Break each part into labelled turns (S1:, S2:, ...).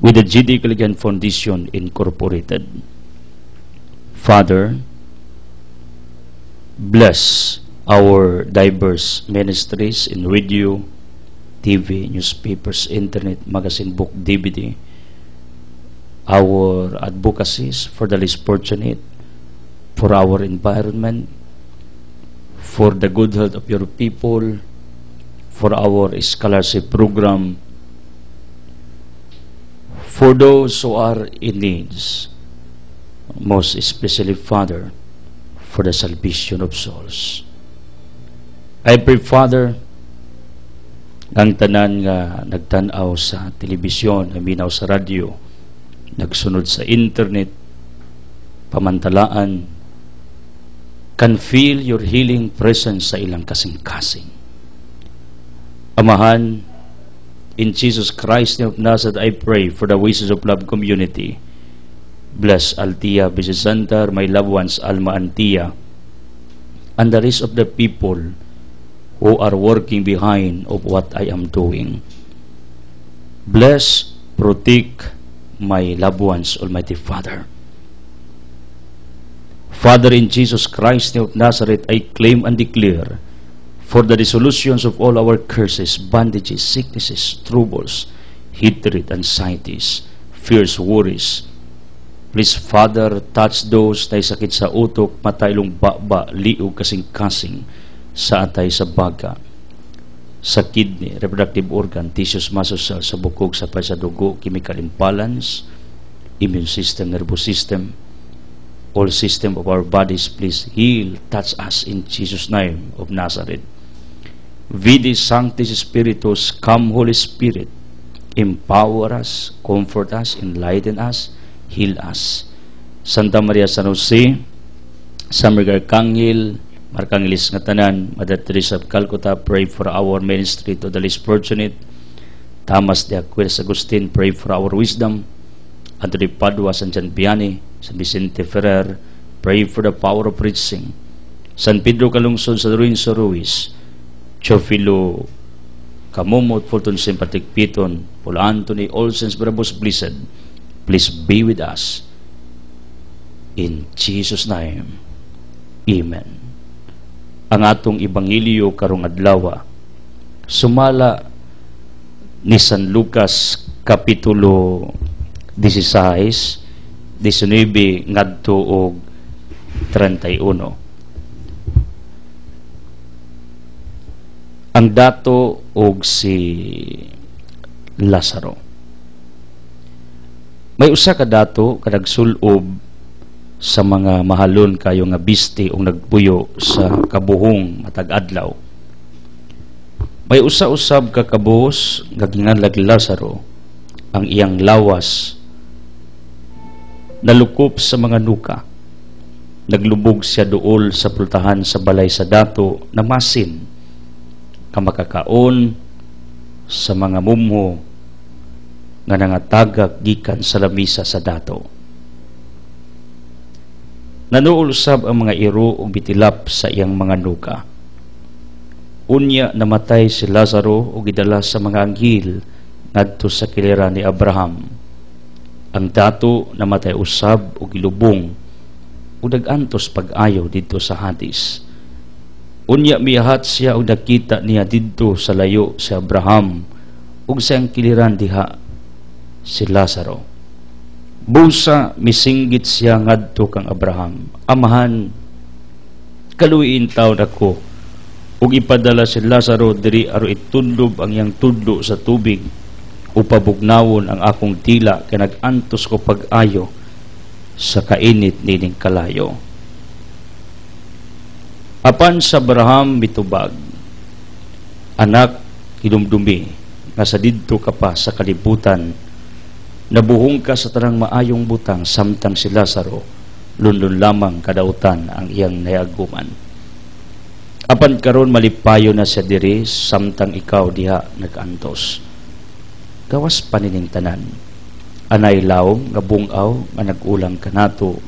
S1: with the GD Caligan Foundation Incorporated. Father, bless our diverse ministries in radio, TV, newspapers, internet, magazine, book, DVD, our advocacies for the less fortunate, for our environment, for the good health of your people, for our scholarship program, for those who are in needs, most especially, Father, for the salvation of souls. I pray, Father, ang tanan nga nagtanaw sa telebisyon, minaw sa radyo, nagsunod sa internet, pamantalaan, can feel your healing presence sa ilang kasing-kasing. Amahan, in Jesus Christ name of Nazareth, I pray for the Voices of Love community. Bless Altia Bisasantar, my loved ones, Alma Antia, and the rest of the people who are working behind of what I am doing. Bless, protect my loved ones, Almighty Father. Father, in Jesus Christ name of Nazareth, I claim and declare for the resolutions of all our curses, bondages, sicknesses, troubles, hatred, anxieties, fears, worries. Please, Father, touch those na sakit sa utok, mata, ilong, baba, liog, kasing-kasing, sa atay, sa baga, sa kidney, reproductive organ, tissues, muscles, sa bukog, sa pay, sa dugo, chemical imbalance, immune system, nervous system, all system of our bodies. Please heal, touch us in Jesus' name of Nazareth. Vidi Sanctis Spiritus, come Holy Spirit, empower us, comfort us, enlighten us, heal us. Santa Maria San Jose, San Miguel Arcangel, Markangilis nga tanan, Mother Teresa of Calcutta, pray for our ministry to the least fortunate. Thomas de Aquinas Agustin, pray for our wisdom. Anthony Padua, San Gian Vianney, San Vicente Ferrer, pray for the power of preaching. San Pedro Calungsod, San Lorenzo Ruiz, Chofilo Kamumot, Fulton Sympathetic Piton, Paul Anthony, all saints, Brabos, blessed, please be with us. In Jesus' name, Amen. Ang atong Ebanghelyo karong adlaw sumala ni San Lucas kapitulo 16, 19 ngadto og 31. Ang dato og si Lazaro. May usa ka dato kadag sulob sa mga mahalon kayo nga biste o nagpuyo sa kabuhong matag adlaw. May usa-usab ka kabuhos nga ginganlag Lazaro, ang iyang lawas nalukop sa mga nuka. Naglubog siya duol sa pultahan sa balay sa dato na masin kamakakaon sa mga mumho nga nangatagak gikan sa lamisa sa dato. Nanuulusab ang mga iro o bitilap sa iyang mga nuka. Unya namatay si Lazaro o gidala sa mga anghel ngadto sa kilera ni Abraham. Ang dato namatay usab o gilubong o dagantos pag-ayaw dito sa Hades. Unya miyahat siya o nakita niya dito sa layo si Abraham o sa iyang kiliran diha si Lazaro. Busa misinggit siya ngadto kang Abraham, amahan, kaluiin taon ako ug ipadala si Lazaro diri aron itudlob ang iyang tudlo sa tubig upabugnawon ang akong tila kay nag-antos ko pag-ayo sa kainit nining kalayo. Apan sa Abraham mitubag, anak, kidumdumi nga sa didto ka pa sa kalibutan, nabuhong ka sa tanang maayong butang samtang si Lazaro lunlun lamang kadautan ang iyang nayaguman. Apan karon malipayo na siya diri samtang ikaw diha nag-antos. Gawas panining tanan, anay lawom nga bungaw nga nag-ulang kanato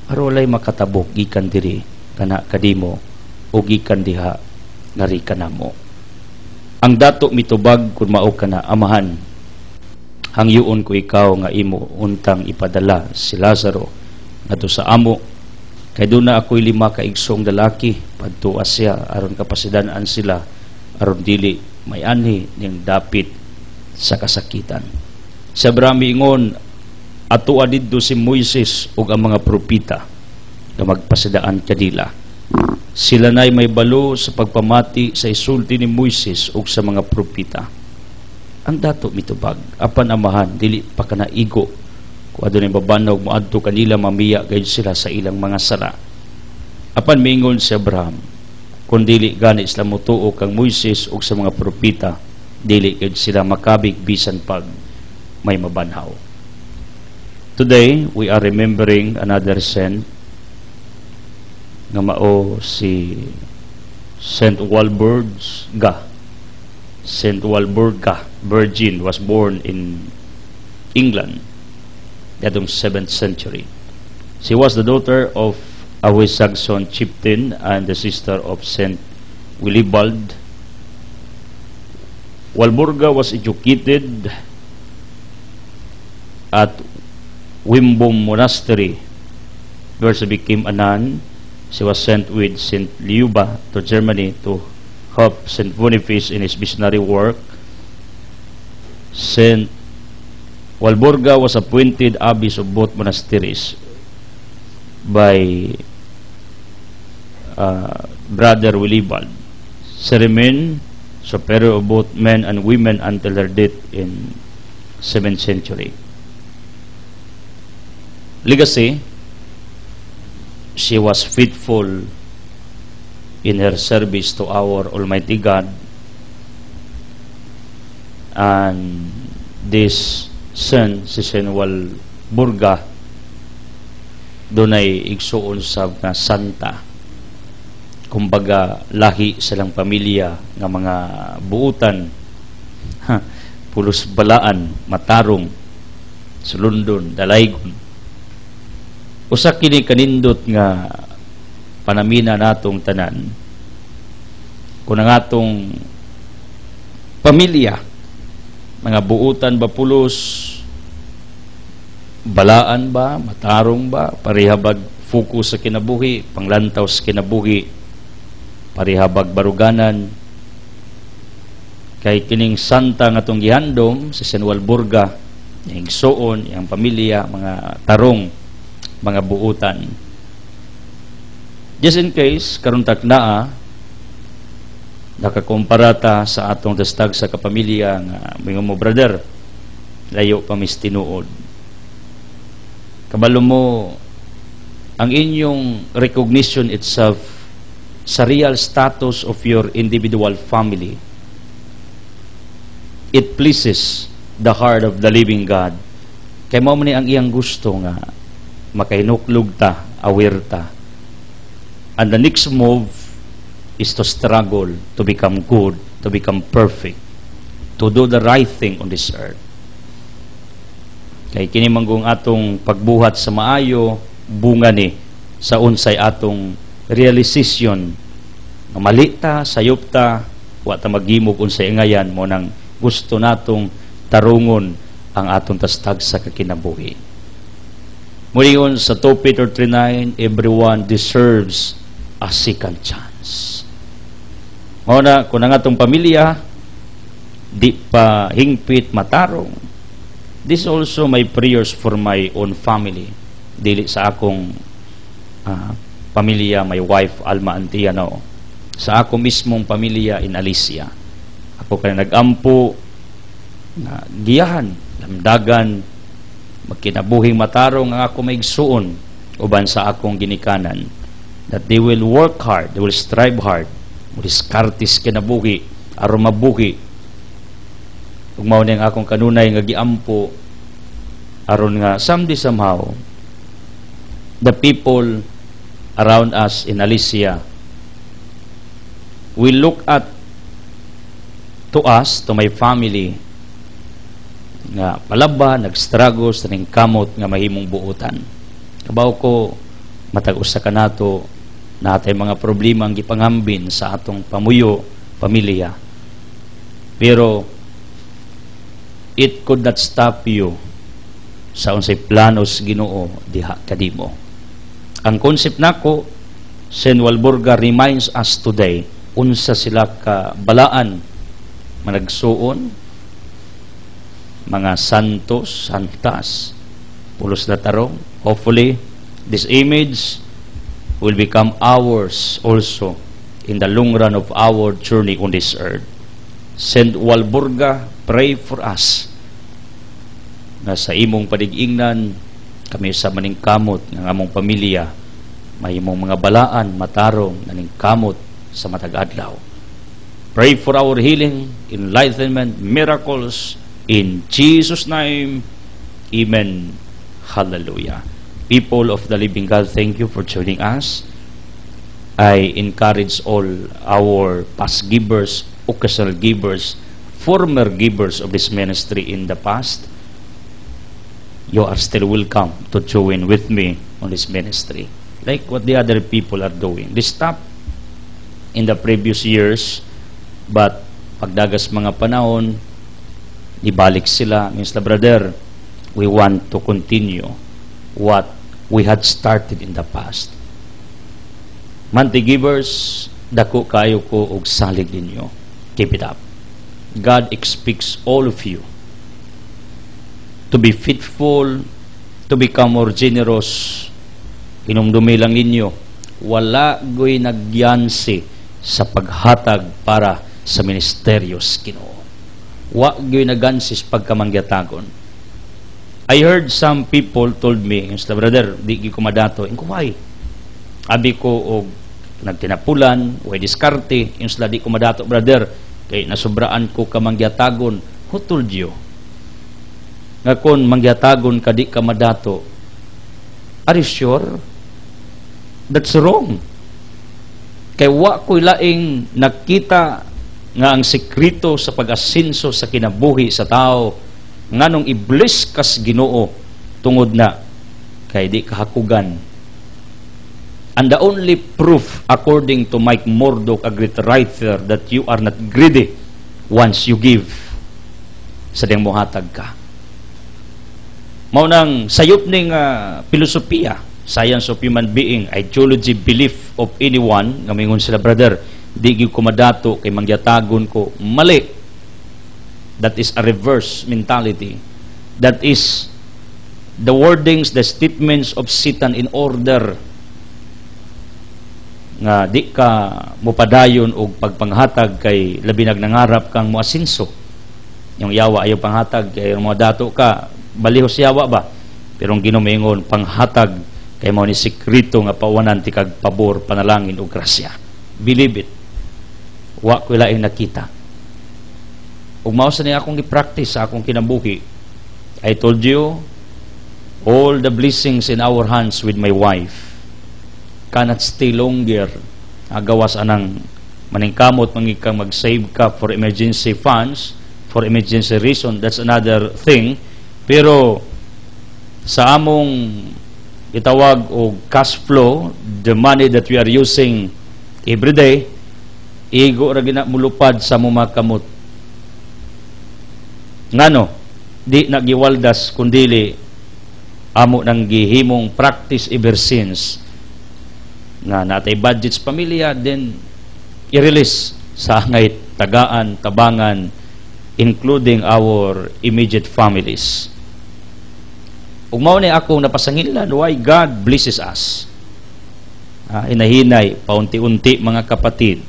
S1: aron walay makatabok gikan diri kana kadimo o gikan diha ngari kanamo. Ang dato mitubag kun mao kana, amahan, hangyoon ko ikaw nga imo untang ipadala si Lazaro ngadto sa amo, kay doon na ako'y 5 ka igsong lalaki padto Asya aron kapasidan-an sila aron dili may anhi ning dapit sa kasakitan. Sa Abraham ingon, ato adidto si Moises ug ang mga propeta nga magpasidaan kadila. Sila na'y may balo sa pagpamati sa isulti ni Moises ug sa mga propeta. Ang dato mitubag, apan amahan, dili pa kanaigo. Kung adunay babanog mo adto kanila, mamiya gayud sila sa ilang mga sara. Apan mingon si Abraham, kung dili gani sila mutuo kang Moises ug sa mga propeta, dili gayud sila makabig bisan pag may mabanhaw. Today, we are remembering another saint nga mao si Saint Walburga. Saint Walburga Virgin was born in England atong 7th century. She was the daughter of a West Saxon chieftain and the sister of Saint Willibald. Walburga was educated at Wimbom Monastery, where she became a nun. She was sent with Saint Liuba to Germany to help Saint Boniface in his missionary work. Saint Walburga was appointed abbess of both monasteries by Brother Willibald. She remained superior of both men and women until her death in 7th century. Legacy: she was faithful in her service to our Almighty God, and this son, si Saint Walburga, dunay igsuon sab nga santa. Kumbaga lahi silang pamilya nga mga buutan, pulos balaan, matarong, sulundon, dalaygon. Usa kini kanindot nga panamina natong tanan kung ang atong pamilya, mga buutan ba pulos, balaan ba, matarong ba, parihabag focus sa kinabuhi, panglantaw sa kinabuhi, parihabag baruganan. Kay kining santa nga tong gihandom si Saint Walburga, yung igsoon, yung pamilya, mga tarong, mga buutan. Just in case karon taknaa nakakomparata sa atong testag sa kapamilya nga mga mo brother, layo pa mis tinuod. Kabalo mo ang inyong recognition itself sa real status of your individual family. It pleases the heart of the living God. Kay mao man ni ang iyang gusto nga makahinuklog ta, aware ta. And the next move is to struggle to become good, to become perfect, to do the right thing on this earth. Kay kini manggong atong pagbuhat sa maayo, bunga ni sa unsay atong realization nga mali ta, sayop ta, wa ta maghimog unsay ingayan mo nang gusto natong tarungon ang atong tastag sa kakinabuhi. Mulingon sa 2 Peter 3:9, everyone deserves a second chance. Mauna, kung ang atong pamilya di pa hingpit matarong, this also my prayers for my own family. Dili sa akong pamilya, my wife Alma Antiano, sa ako mismong pamilya in Alicia. Ako kaya nag-ampo na giyahan, lamdagan, magkinabuhing matarong ang ako maigsuon uban sa akong ginikanan, that they will work hard, they will strive hard, muliskartis kinabuhi aron mabuhi ug mao ni ang akong kanunay nga giampo aron nga someday somehow the people around us in Alicia will look at to us, to my family, nga palaba, nag-struggle sa ning kamot nga mahimong buutan. Kabaw ko, matag-usa ka nato, natay mga problema ang gipangambin sa atong pamuyo, pamilya. Pero, it could not stop you sa unsay planos Ginoo diha kadimo. Ang concept nako, Sen Walburga reminds us today unsa sila ka balaan managsuon, mga santos, santas, pulos na tarong. Hopefully, this image will become ours also in the long run of our journey on this earth. Saint Walburga, pray for us na sa imong padig-ingnan kami sa maningkamot ng among pamilya may imong mga balaan matarong naningkamot sa matag adlaw. Pray for our healing, enlightenment, miracles in Jesus' name. Amen. Hallelujah. People of the living God, thank you for joining us. I encourage all our past givers, occasional givers, former givers of this ministry in the past. You are still welcome to join with me on this ministry, like what the other people are doing. They stopped in the previous years, but pagdagas mga panahon, ibalik sila. Means the brother, we want to continue what we had started in the past. Monthly givers, dako kayo ko og salig ninyo. Keep it up. God expects all of you to be faithful, to become more generous. Hinumdumi lang ninyo, wala go'y nagyansi sa paghatag para sa ministeryos Ginoo. Wa go'y nagansi sa pagkamangyatagon. I heard some people told me, brother, di ko madato. Why? Abi ko og nagtinapulan, way diskarte, di ko madato, brother, kay nasubraan ko kamangyatagon. Who told you? Nga kung mangyatagon ka di ka madato, are you sure? That's wrong. Kay wa ko'y laing nakita nga ang sekreto sa pag-asinso sa kinabuhi sa tao nganong i-bless kas Ginoo tungod na kay di kahakugan. And the only proof, according to Mike Murdock, a great writer, that you are not greedy once you give, sa diyang muhatag ka. Maunang sayop ning filosofiya, science of human being, ideology, belief of anyone, nga mingon sila, brother, di gyud ko madato kay mangyatagon ko. Mali. That is a reverse mentality. That is the wordings, the statements of Satan in order nga di ka mupadayon og pagpanghatag kay labi nangarap kang moasinso. Yung yawa ayaw panghatag kay mga dato ka balihos yawa ba, pero ang ginumingon panghatag kay mao ni sekreto nga pawanan ti kag pabor, panalangin ug grasya. Believe it. Wa ko laing nakita. Ug mao sa ni akong gi-practice sa akong kinabuhi. I told you all the blessings in our hands with my wife cannot stay longer. Agawas anang maningkamot mangikang mag-save ka for emergency funds, for emergency reason, that's another thing. Pero sa among itawag o cash flow, the money that we are using every day, igo ra gina mulupad sa mga kamot. Ngano, di nagiwaldas kundili amo nang gihimong practice ever since na natay budgets pamilya, then i-release sa angay tagaan, tabangan, including our immediate families. Ug mao ni akong napasangilan why God blesses us. Hinahinay paunti-unti mga kapatid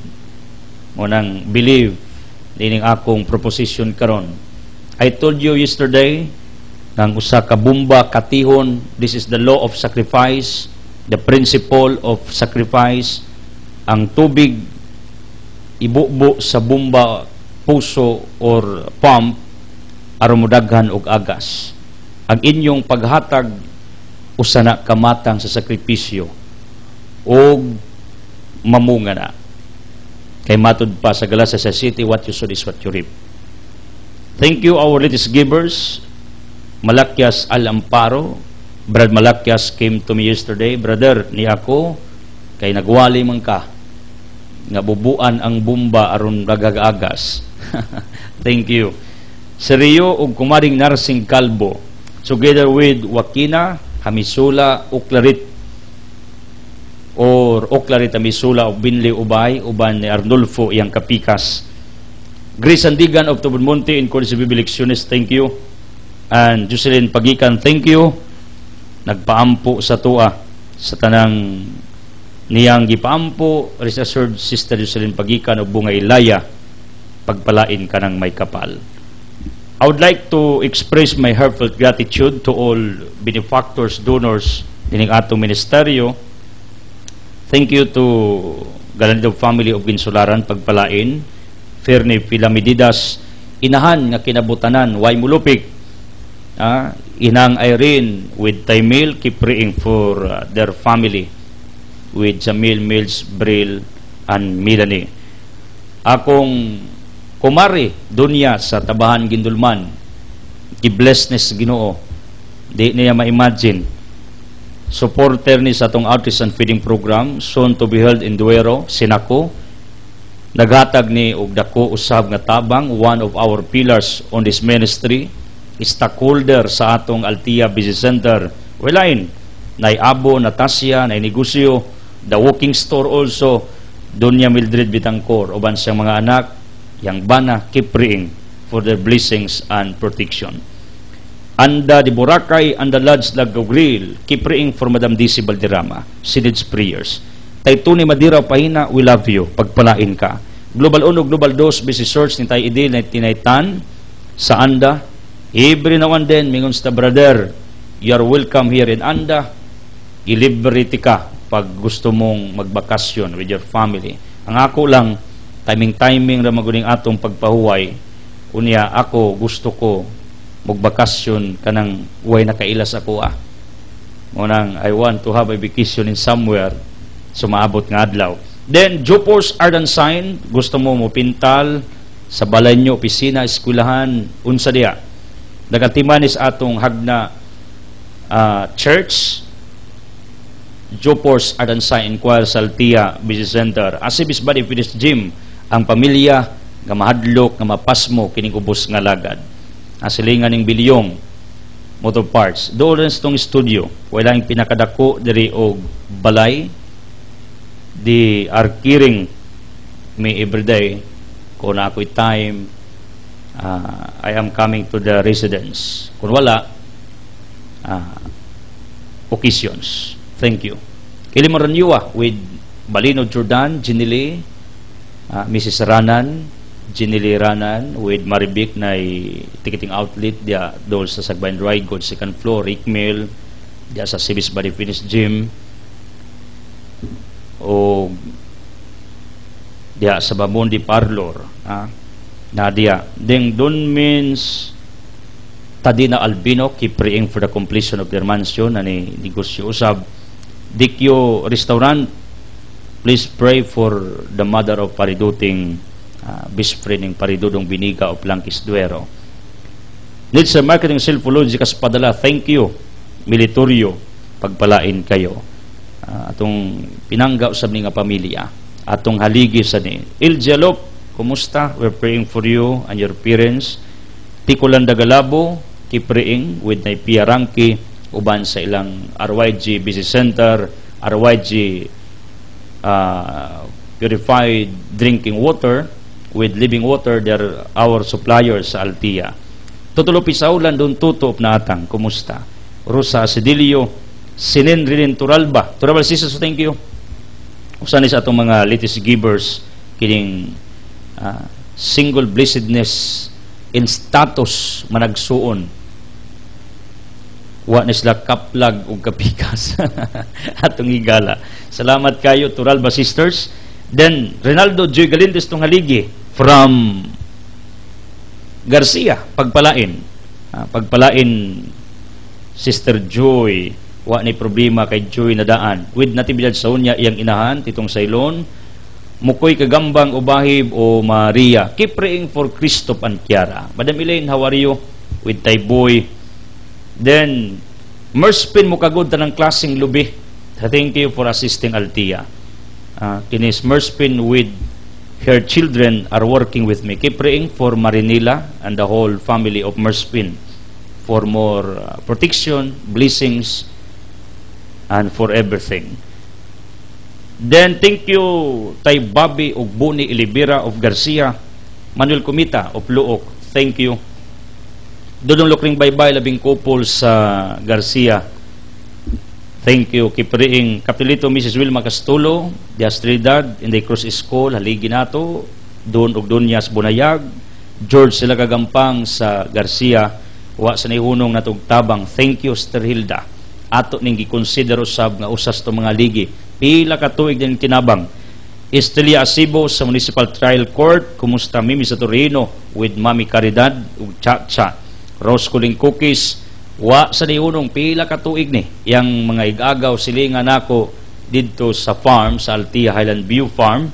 S1: mo nang believe dining akong proposition karon. I told you yesterday nang usa ka bumba katihon, this is the law of sacrifice, the principle of sacrifice. Ang tubig ibubo sa bumba, puso or pump aron modaghan og agas. Ang inyong paghatag usa na kamatang sa sakripisyo og mamunga na. Kay matud pa sa Galatians city, what you sow is what you reap. Thank you our latest givers. Malakyas Al Amparo, Brad Malakyas came to me yesterday, brother, ni ako kay nagwali man ka nga bubuan ang bumba aron dagag-agas. Thank you. Serio ug kumaring Narsing Calvo, together with Wakina Hamisula Uklarit or Uklarit Hamisula ug Binli Ubay uban ni Arnulfo iyang kapikas. Grace Andigan of Tubonmonte in College of Bibilecciones, thank you. And Jocelyn Pagikan, thank you. Nagpaampo sa tua sa tanang niyang gipaampo, reassured Sister Jocelyn Pagikan o Bunga Ilaya, pagpalain ka ng may kapal. I would like to express my heartfelt gratitude to all benefactors, donors dining atong ministeryo. Thank you to Galanidog family of Ginsularan, pagpalain. Fernie Filamididas, inahan nga kinabutanan, way mulupik. Inang Irene with Taimil, keep praying for their family with Jamil, Mills, Bril, and Milani. Akong kumari dunya sa Tabahan Gindulman, i-blessness Ginoo, di niya ma-imagine. Supporter ni sa atong Artisan Feeding Program, soon to be held in Duero, Sinako, naghatag ni og dako usab nga tabang, one of our pillars on this ministry, stockholder sa atong Altia Business Center. Walain, nay Abo, Natasha, nay negosyo, the walking store also, Donya Mildred Bitangkor, uban siyang mga anak, yang bana, keep praying for their blessings and protection. Anda di Boracay, Anda Lodge Lagogril, keep praying for Madam DC Balderrama, Sinid's prayers. Taytuni Madira Pahina, we love you, pagpalain ka. Global 1, Global 2, busy search ni Tay Idil na tinaytan sa Anda. Every now and then, mingon sa brother, you are welcome here in Anda. I-liberty ka pag gusto mong magbakasyon with your family. Ang ako lang, timing ra maguning atong pagpahuway, unya ako gusto ko magbakasyon kanang way nakailas ako Munang I want to have a vacation in somewhere sumaabot nga adlaw. Then Jopors Ardan Sign, gusto mo pintal sa balay nyo, opisina, eskwelahan, unsa diya. Nagatimanis atong hagna church, Jopors Ardan Sign, Inquire Saltia Business Center. Asibis Body Fitness Gym, ang pamilya nga mahadlok, nga mapasmo kining ubos nga lagad. Asilingan ning bilyong motor parts. Doon rin itong studio, wala yung pinakadako diri og balay. They are caring me everyday. Kung na ako'y time, I am coming to the residence. Kung wala, occasions. Thank you. Kilimaranyua with Balino Jordan, Jinili, Mrs. Ranan, Jinili Ranan with Maribik na ticketing outlet dia doon sa Sagbayan Dry Goods second floor, Rick Mill dia sa Sibis Body Fitness Gym o dia sa Bamundi Parlor na dia ding doon means Tadina Albino, keep praying for the completion of their mansion ani negosyo usab. Dikyo Restaurant, please pray for the mother of Pariduting best friend ng Paridudong Biniga o Plangkis Duero. Needs sa marketing self-logic kas padala, thank you Militorio, pagpalain kayo. Atong pinangga usab ni nga pamilya, atong haligi sa ni Iljalop, kumusta? We're praying for you and your parents. Tikulan Dagalabo, keep praying with na Pia Rangki uban sa ilang RYG Business Center, RYG purified drinking water with living water. They're our suppliers sa Altia. Tutulo Pisaulan doon tutop na atang, kumusta? Rosa Sedilio, Sinin Rilin Turalba sisters, thank you. Usan sa atong mga latest givers kining single blessedness in status managsuon, wa na sila kaplag o kapikas atong higala. Salamat kayo Turalba sisters. Then Ronaldo Joy Galindes tong haligi from Garcia, pagpalain Sister Joy, wa ni problema kay Joy na daan with natibidad sa unya iyang inahan titong Sailon. Mukoy Kagambang Ubahib o Maria, keep praying for Christoph and Kiara. Madam Elaine, how are you? With Tayboy. Then Merspin Mukagod tanang klaseng lubi, thank you for assisting Altia. Kinis Merspin with her children are working with me. Keep praying for Marinila and the whole family of Merspin for more protection, blessings, and for everything. Then, thank you Tay Bobby of Buni Ilibira of Garcia, Manuel Kumita of Luok. Thank you. Dudong Lukring Baybay, labing couple sa Garcia. Thank you. Keep praying. Kapilito Mrs. Wilma Castulo, the Astridad, in the Cruz School, haligi nato. Doon og Dunyas Bunayag, George sila kagampang sa Garcia, wa sa nihunong natog tabang. Thank you, Sister Hilda. Ato ning gikonsider usab nga usas to mga ligi. Pila ka tuig din tinabang. Estelia Asibo sa Municipal Trial Court. Kumusta Mimi sa Torino with Mami Caridad ug Chacha. Rose Kuling Cookies. Wa sa nihunong pila ka tuig ni yang mga igagaw silingan nako didto sa farm sa Altia Highland View Farm.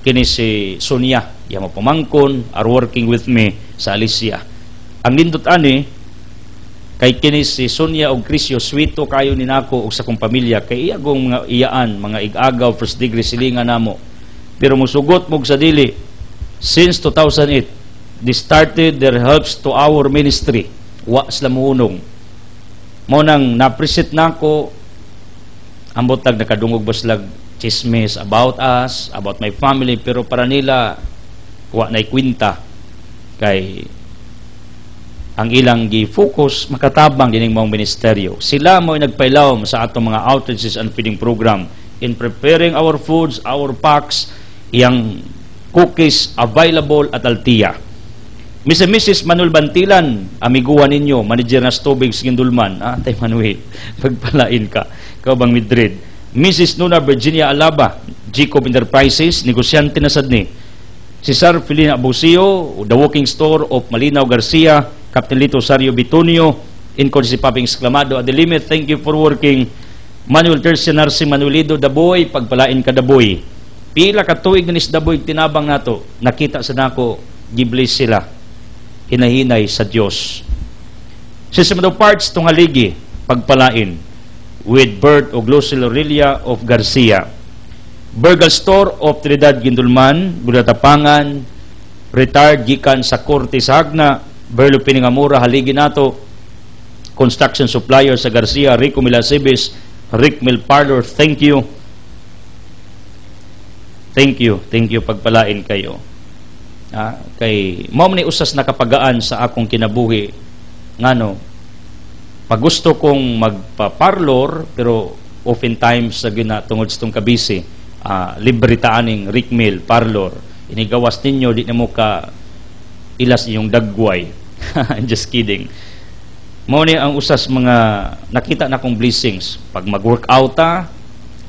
S1: Kini si Sonia, yang mapamangkon are working with me sa Alicia. Ang nindot ani kay kini si Sonia og Crisio, swito kayo ni nako og sa kong pamilya kay iyagong mga iyaan, mga igagaw first degree silingan namo. Pero musugot mog sa dili since 2008 they started their helps to our ministry. Wa sila muunong. Mo nang na-appreciate nako ambot tag nakadungog baslag chismis about us, about my family, pero para nila wa nay kwenta kay ang ilang gi-focus makatabang dining mga ministeryo. Sila mo nagpailaw sa atong mga outreaches and feeding program in preparing our foods, our packs, yang cookies available at Altia. Mrs. Manuel Bantilan, amiguan ninyo, manager na Stobig Sigindulman. Tay Manuel, pagpalain ka. Ikaw bang Madrid? Mrs. Nuna Virginia Alaba, Jacob Enterprises, negosyante na sad ni. Si Sir Filina Abusio, The Walking Store of Malinaw Garcia, Captain Lito Sario Bitonio, Incon si Paping Exclamado at the limit, thank you for working. Manuel Tercia Narsi Manuelido Daboy, pagpalain ka Daboy. Pila ka tuig na Daboy, tinabang nato, nakita sa nako, gibless sila. Hinahinay sa Diyos. Sisimado parts itong haligi, pagpalain, with Bert o Lucille Aurelia of Garcia. Burgal Store of Trinidad Gindulman, Gulatapangan, retired gikan sa Korte sa Hagna, Berlo Piningamura, haligi nato, Construction Supplier sa Garcia, Rico Milasibis, Rick Mill Parlor, thank you. Thank you, pagpalain kayo. Kay mao man ni usas nakapagaan sa akong kinabuhi ngano pag gusto kong magpa-parlor pero oftentimes sa gina tungod sa tong kabisi libre ta aning Rick Mill Parlor inigawas ninyo di na mo ka ilas inyong dagway. Just kidding. Mao ni ang usas mga nakita na kong blessings pag mag-workout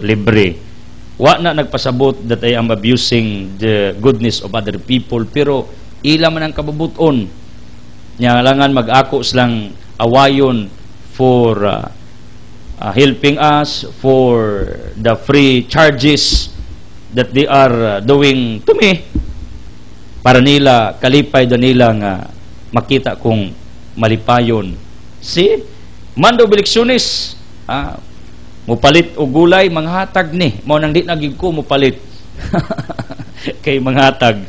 S1: libre. Wa na nagpasabot that I am abusing the goodness of other people, pero ila man ang kabubuton nya langan mag-ako silang awayon for helping us for the free charges that they are doing to me para nila kalipay do nila nga makita kong malipayon. See, mando bileksiones mupalit o gulay, manghatag ni. Mao nang di nagig ko mupalit. Kay manghatag.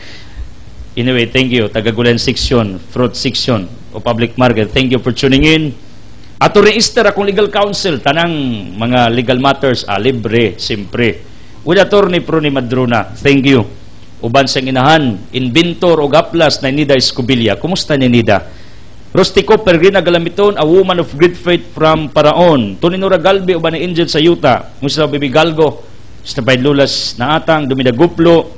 S1: Anyway, thank you. Taga-Gulen section, fruit section o public market. Thank you for tuning in. Ato register akong legal counsel. Tanang mga legal matters, libre, simpre. With attorney Pruni Madrona. Thank you. Uban sa inahan, inventor o gaplas na Nida Escobilia. Kumusta ni Nida? Rustico Peregrina Galamiton, a woman of great faith from Paraon. Tuninura Galbi, uban na Indian sa Utah. Musla Bibi Galgo, Snapay Lulas na atang, Dumidaguplo,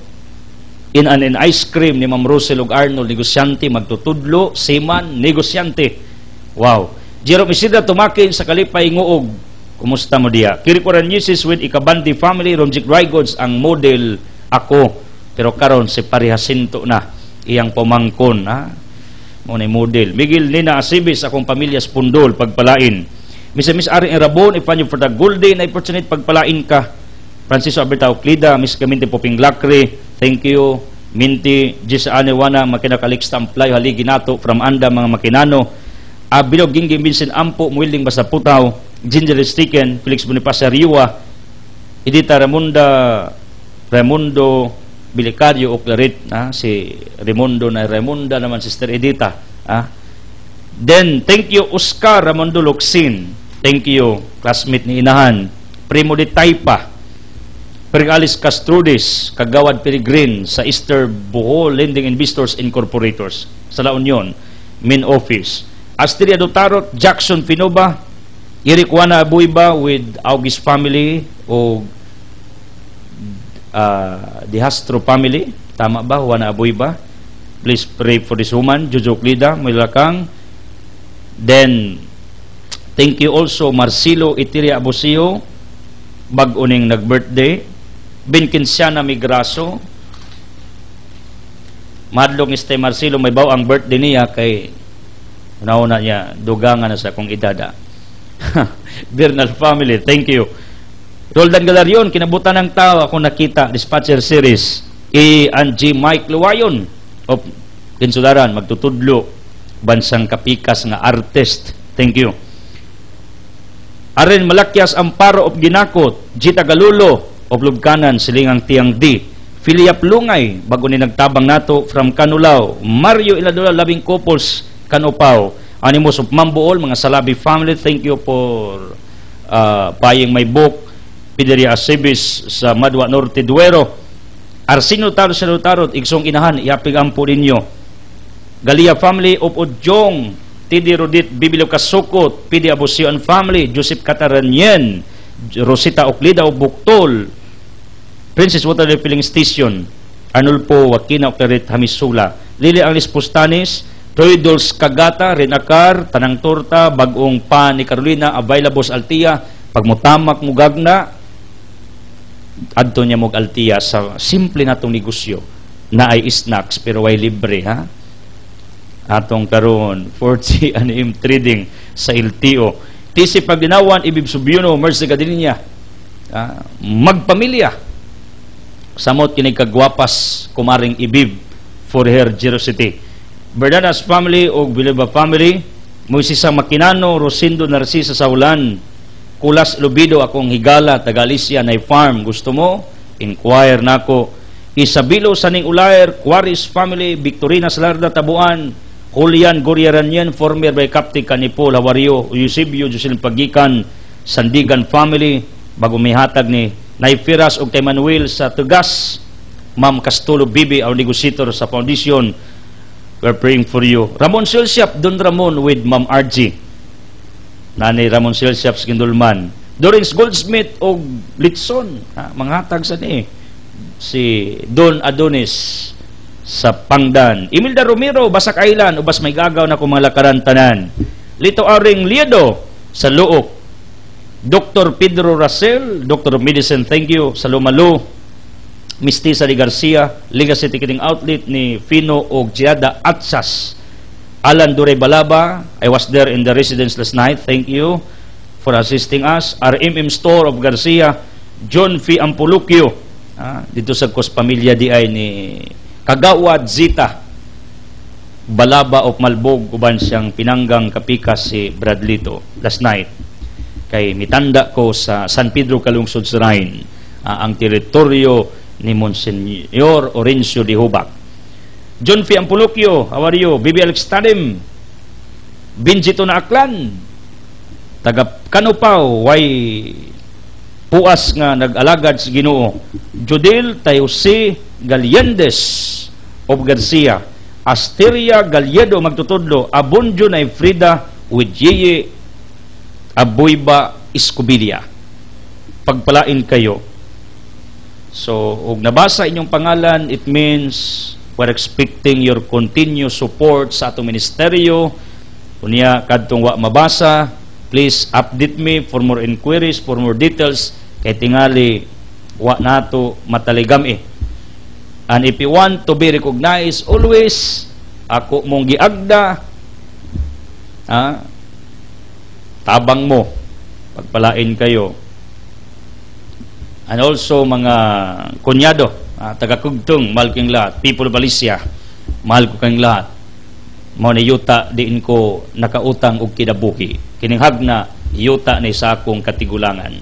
S1: in an ice cream ni Ma'am Rosel ug Arnold, negosyante, magtutudlo, seman, negosyante. Wow. Jerome Isidra tumakin sa Kalipay Nguog. Kumusta mo diya? Kirikuran News with Ikabandi family, Romjik Rygods ang model ako. Pero karon si Parihasinto na, iyang pamangkon, Monay model. Miguel Nina Asibis, akong pamilya Spundol, pagpalain. Miss Aring Erabon, ipanyo for the golden opportunity, pagpalain ka. Francisco Alberto Euclida, Miss Kaminti Poping Lacre, thank you. Minti, Jisa Anewana, Makinakalikst Amplay, haligi nato, from Anda, mga makinano. Bilog Gingging Vincent Ampo, Muiling Basta Putaw, Ginger Sticken, Felix Bonifacio Riwa, Edita Raimundo Bilicario o Claret, si Raimundo na Raimonda naman, Sister Edita. Then, thank you, Oscar Ramondo Locsin. Thank you, classmate ni Inahan. Primo de Taipa. Perigalis Castrudis, Kagawad Peregrin sa Easter Bohol Lending Investors Incorporators sa La Union, main office. Astria Dotarot, Jackson Pinoba, Eric Juana Abuiba with August family o De Hastro family. Tama ba? Juana Abuiba. Please pray for this woman. Jojo Clida, Milakang. Then, thank you also Marcelo Itiria Abosio, bag-uning nag-birthday. Binkinsiana Migraso. Madlong este Marcelo, may baw ang birthday niya kay nauna niya, dugangan na sa kong idada. Bernal family, thank you. Roldan Galarion, kinabutan ng tao, ako nakita, Dispatcher Series. and G. Mike Luwayon of Kinsularan, magtutudlo, bansang kapikas nga artist. Thank you. Aren Malakyas Amparo of Ginakot, G. Tagalulo of Lubkanan, Silingang Tiang D. Philip Lungay, bago ni nagtabang nato from Canulao. Mario Iladula, Labing Couples, Canupaw. Animos of Mambuol, mga Salabi family, thank you for buying my book. Pideria Asibis sa Madwa Norte Duero. Arsino Tarot sa Tarot, Igsong Inahan, iapigampo ninyo. Galia family of Ujong, Tidi Rodit, Bibilio Kasukot, Pidi Abusion family, Joseph Cataranyen, Rosita Oklida of Buktol, Princess Water Filling Station, Arnulfo Wakina Oclaret Hamisula, Lili Anglis Pustanis, Troy Dols Kagata, Renakar, Tanang Torta, Bagong Pa ni Carolina, Available Altia, Pagmutamak Mugagna, adto niya mog Altia sa simple natong negosyo na ay snacks pero way libre, ha? Atong karon 40 anim trading sa LTO. TC Pagdinawan, Ibib Subyuno, Mercy Gadilinya, magpamilya. Samot kini kagwapas kumaring Ibib for her generosity. Bernadas family o Bileba family, Moisesa Makinano, Rosindo Narcisa Saulan, Kulas Lubido, akong higala, Tagalisya, Nay Farm. Gusto mo? Inquire nako. Isabilo Saning Ulayer, Quaris family, Victorina Salarda Tabuan, Julian Goriaranyan, former by Captain Canipol Hawario, Eusebio Jocelyn Pagikan, Sandigan family, bago may hatag ni Nay Firas o kay Manuel sa Tugas, Ma'am Castulo Bibi, our negotiator sa foundation. We're praying for you. Ramon Silsiap, Don Ramon with Ma'am RG. Nanay Ramon Silsiap, Skindulman. Dorins Goldsmith o Litson, manghatag sa ni si Don Adonis sa Pangdan. Imelda Romero, Basak Island, ubas may gagaw na kung mga lakaran tanan. Lito Aring Liedo sa Luok. Dr. Pedro Rasel, Dr. of Medicine, thank you, sa Lumalo. Mistisa de Garcia, Legacy Ticketing Outlet ni Fino o Giada Atsas. Alan Duray Balaba, I was there in the residence last night, thank you for assisting us. RMM Store of Garcia, John F. Ampulukyo, dito sa Kos Pamilya DI ni Kagawad Zita Balaba of Malbog, uban siyang pinanggang kapikas si Bradlito last night. Kay mitanda ko sa San Pedro Kalungsod Serain, ang teritoryo ni Monsignor Orencio de Hubak. John F. Ampulukyo, how are you? Bibi Alex Tadim, Binjito na Aklan, taga Kanupaw, way puas nga nag-alagad sa Ginoo. Judel Tayose Galiendes of Garcia, Asteria Galiedo magtutudlo, Abunjo na Frida with Yeye Abuiba Escobilia. Pagpalain kayo. So, ug nabasa inyong pangalan, it means we're expecting your continued support sa atong ministeryo. Unya kadtong wa mabasa, please update me for more inquiries, for more details, kay tingali wa nato mataligam eh. And if you want to be recognized, always ako mong giagda, tabang mo, pagpalain kayo. And also mga kunyado, taga-kugtong, mahal kong lahat, people of Alicia, mahal ko kang lahat. Mao na yuta diin ko nakautang og kinabuhi. Kininghag na yuta na isa akong katigulangan.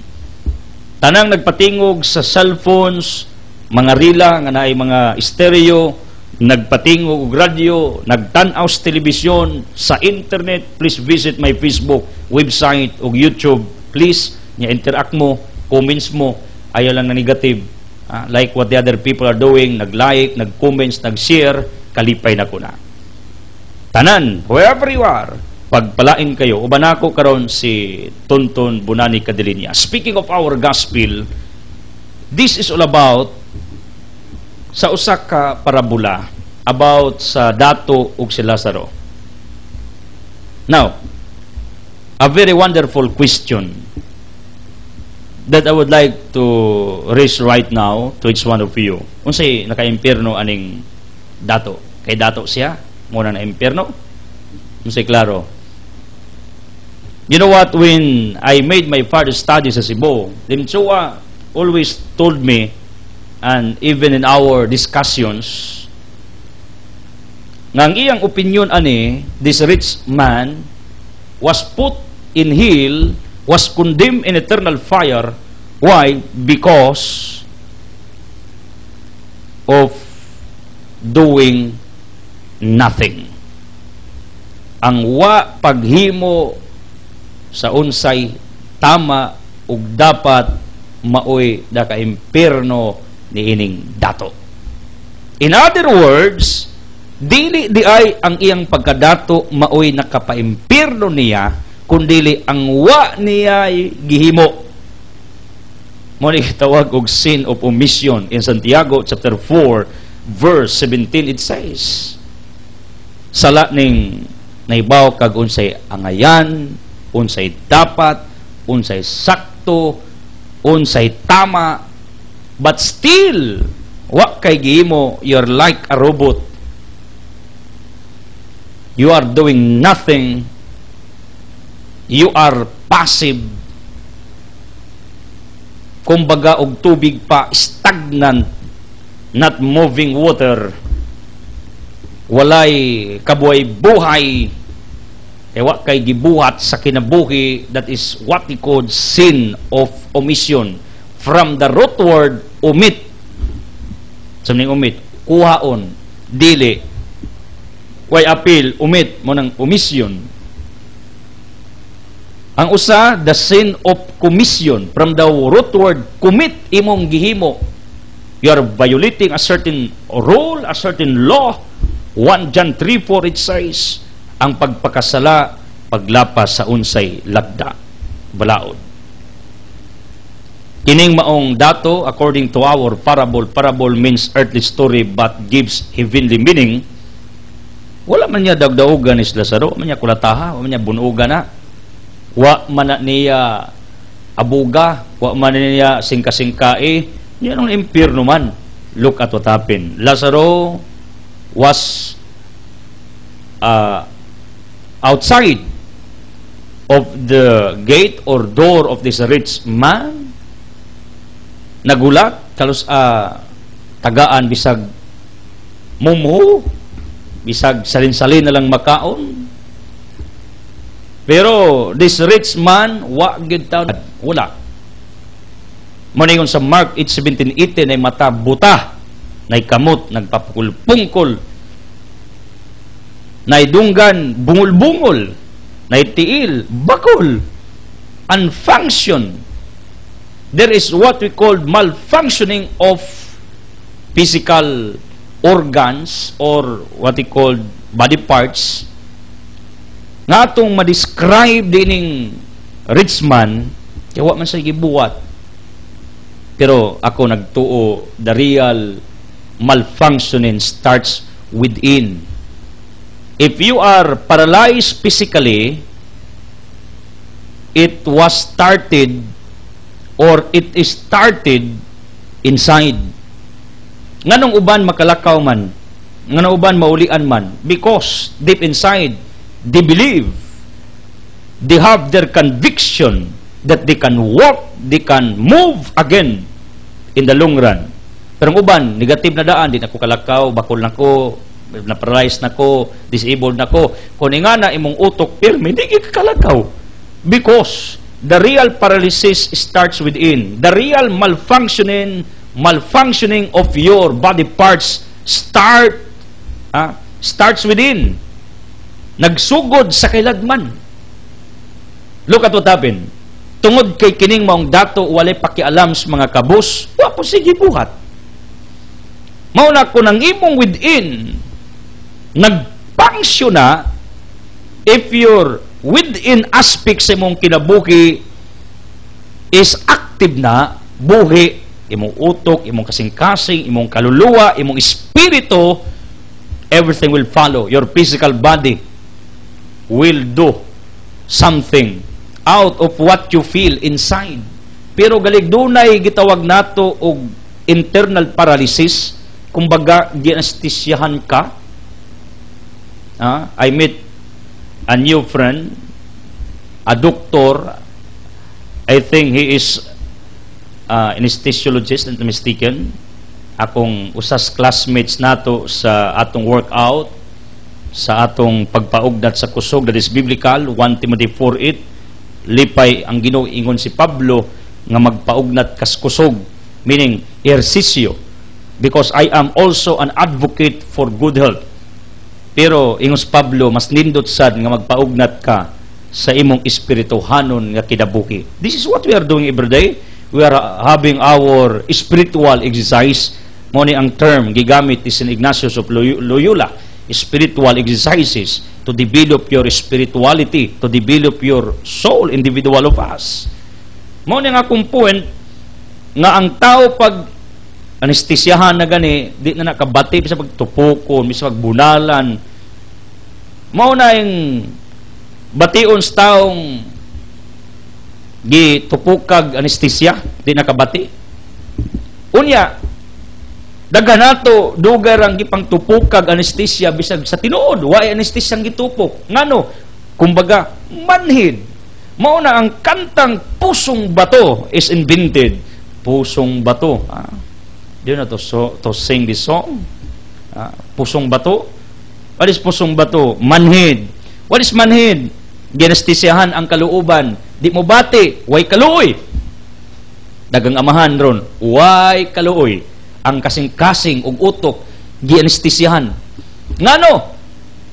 S1: Tanang nagpatingog sa cellphones mga rila nga naay mga stereo, nagpatingo og radyo, nagtan-aw sa telebisyon, sa internet. Please visit my Facebook website o YouTube. Please, interact mo, comments mo, ayaw lang na negative. Like what the other people are doing, nag-like, nag-comments, nag-share, kalipay na ko na. Tanan, wherever you are, pagpalain kayo. Uban ako karon si Tonton Bunani Cadilinia. Speaking of our gospel, this is all about sa usa ka parabola about sa dato ug si Lazaro. Now, a very wonderful question that I would like to raise right now to each one of you. Unsay naka-impierno aning dato? Kay dato siya muna na impierno? Unsay klaro? You know what, when I made my further studies sa Cebu, Limchua always told me, and even in our discussions, nga ang iyang opinion ani, this rich man was put in hell, was condemned in eternal fire. Why? Because of doing nothing. Ang wa paghimo sa unsay tama ug dapat maoy da ka impierno ni ining dato. In other words, dili di ay ang iyang pagkadato maoy nakapaimpierno niya, kundili ang wa niya gihimo. Mo ni tawag og sin of omission. In Santiago chapter 4 verse 17 it says, sala ning naibaw kag unsay angayan, unsay dapat, unsay sakto, unsay tama, but still wa kay gihimo, you're like a robot. You are doing nothing. You are passive. Kumbaga og tubig pa, stagnant, not moving water. Walay kabuhay-buhay. Wa kay gibuhat sa kinabuhi. That is what we call sin of omission. From the root word omit. Samning omit, kuhaon, dili. Way appeal, omit mo ng omission. Ang usa, the sin of commission. From the root word commit, imong gihimo. You are violating a certain rule, a certain law. 1 John 3:4 it says, ang pagpakasala, paglapas sa unsay lagda, balaod. Kining maong dato, according to our parable means earthly story but gives heavenly meaning. Wala man niya dagdaugan ni Lazaro, wala man niya kulataha, wala man niya bunugan na. Wa man niya abuga, wa man niya singka-singkae, niya nung impierno man. Look at what happened. Lazaro was outside of the gate or door of this rich man. Nagulat, kalos tagaan bisag mumuhu, bisag salin-salin na lang makaon. Pero this rich man, wa gid taw wala. Maningon sa Mark 8:17-18 ay mata buta, nay kamot nagpapukul-pungkol, nay dunggan bungol-bungol, nay tiil bakol, unfunction. There is what we call malfunctioning of physical organs or what we call body parts. Nga atong ma-describe dining rich man, kaya wa man sa gibuhat. Pero ako nagtuo, the real malfunctioning starts within. If you are paralyzed physically, it was started or it is started inside. Nganong uban makalakaw man, nganong uban maulian man, because deep inside they believe, they have their conviction that they can walk, they can move again in the long run. Pero ang uban, negative na daan, di na ko kalakaw, bakol na ko, na-paralyzed na ko, disabled na ko. Kung nga na imong utok, pirme, di ka kalakaw. Because the real paralysis starts within. The real malfunctioning malfunctioning of your body parts starts within. Nagsugod sa kailadman. Look at what happened. Tungod kay kining maong dato walay pakialam sa mga kabus, wa po sige buhat. Mauna ko nang imong within nagpangsyon na if your within aspect sa imong kinabuhi is active na, buhi, imong utok, imong kasing-kasing, imong kaluluwa, imong espiritu, everything will follow. Your physical body will do something out of what you feel inside. Pero galig dunay gitawag nato og internal paralysis, kumbaga gianestesyahan ka. I met a new friend, a doctor. I think he is anesthesiologist, not mistaken. Akong usas classmates nato sa atong workout, sa atong pagpaugnat sa kusog, that is biblical, 1 Timothy 4:8. Lipay ang Ginoo ingon si Pablo nga magpaugnat kas kusog, meaning ehersisyo, because I am also an advocate for good health. Pero ingon si Pablo, mas nindot sad nga magpaugnat ka sa imong espirituhanon nga kinabuhi. This is what we are doing every day. We are having our spiritual exercise. Mo ni ang term gigamit ni St. Ignatius of Loyola, spiritual exercises to develop your spirituality, to develop your soul, individual of us. Mo ni nga akong point nga ang tao pag anestesyahan na gani, di na nakabati bisa pagtupokon, bisa pagbunalan. Mao na yung bation sa taong gitupukag anestesya, di nakabati. Unya, daga nato dugar ang gipang tupukag anestesya bisag sa tinuod, way anestesyang gitupok. Ngano? Kumbaga, manhid. Mao na ang kantang Pusong Bato is invented. Pusong Bato. Di na to sing this song. Pusong Bato. What is Pusong Bato? Manhid. What is manhid? Gianestesyahan ang kaluuban. Di mo bati, way kaluoy. Dagang amahan ron, way kaluoy. Ang kasing-kasing ug utok gianestesyahan. Ngano?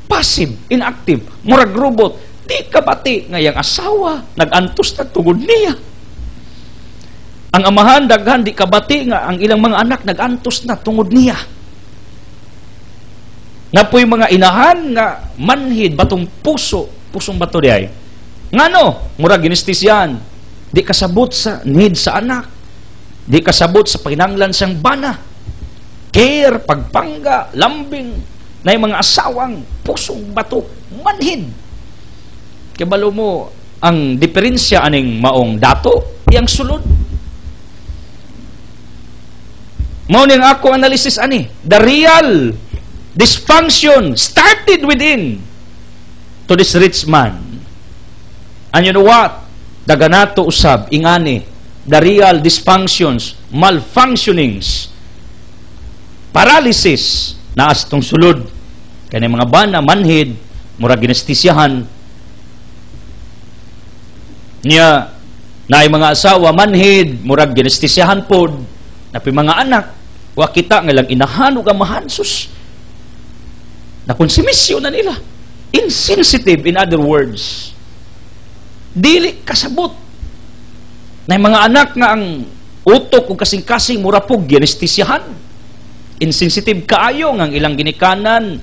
S1: Passive, inactive, murag robot. Di ka bati ngayang asawa nagantos na tugod niya. Ang amahan daghan di ka bati nga ang ilang mga anak nagantos na tungod niya. Nga po'y mga inahan nga manhid batong pusong bato di ay. Ngano? Murag gianestesyahan. Di kasabot sa need sa anak. Di kasabot sa pinanglan siyang bana. Care, pagpangga, lambing, na yung mga asawang pusong bato, manhid. Kabalo mo, ang diferensya aning maong dato, iyang sulod. Mao ning ako analysis ani. The real dysfunction started within to this rich man. And you know what? Daganato usab, ingani, the real dysfunctions, malfunctionings, paralysis na astong sulod kani mga bana manhid murag ginestisyahan niya na mga asawa manhid murag ginestisyahan pod na mga anak wa kita nga lang inahan ug amahan sus na konsumisyon na nila, insensitive, in other words, dili kasabot na mga anak nga ang utok ug kasing-kasing murapog ginestisyahan. Insensitive kaayo nga ang ilang ginikanan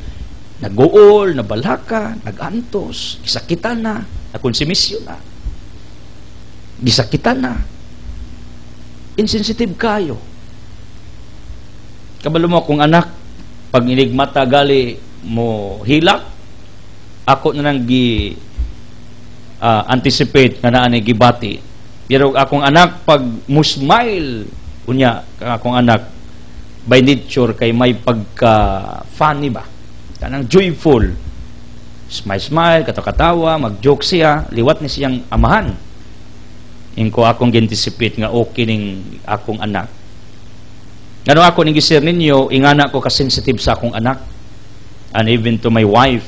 S1: naguol, nabalaka, nagantos, gisakitan na, nakonsumisyon na, gisakitan na, insensitive kayo. Kabalo mo kung anak pag inigmata gali mo hilak, ako na nang anticipate nga naa ni gibati. Pero akong anak pag musmile unya akong anak by nature kay may pagka funny ba, kanang joyful, smile katawa mag-joke siya, liwat ni siyang amahan. Ingko akong anticipate nga okay ning akong anak. Ngano ako ning gisir ninyo, ingana ko ka sensitive sa akong anak and even to my wife,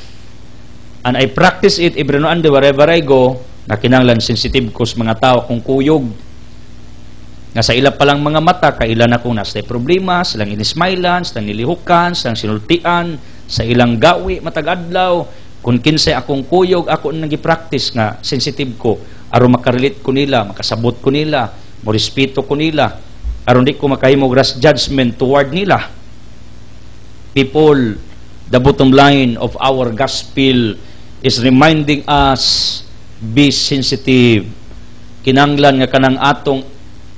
S1: and I practice it every now and then wherever I go. Nakinanglan sensitive ko sa mga tao kung kuyog. Nga sa ila palang mga mata, kaila na kung nasa problema, silang inismailan, silang nilihukan, silang sinultian, sa ilang gawi, matag-adlaw, kung kinsay akong kuyog, ako nag-practice nga, sensitive ko, aron makarelate ko nila, makasabot ko nila, mo respeto ko nila, aron di ko makahimog rash judgment toward nila. People, the bottom line of our gospel is reminding us, be sensitive. Kinanglan nga kanang atong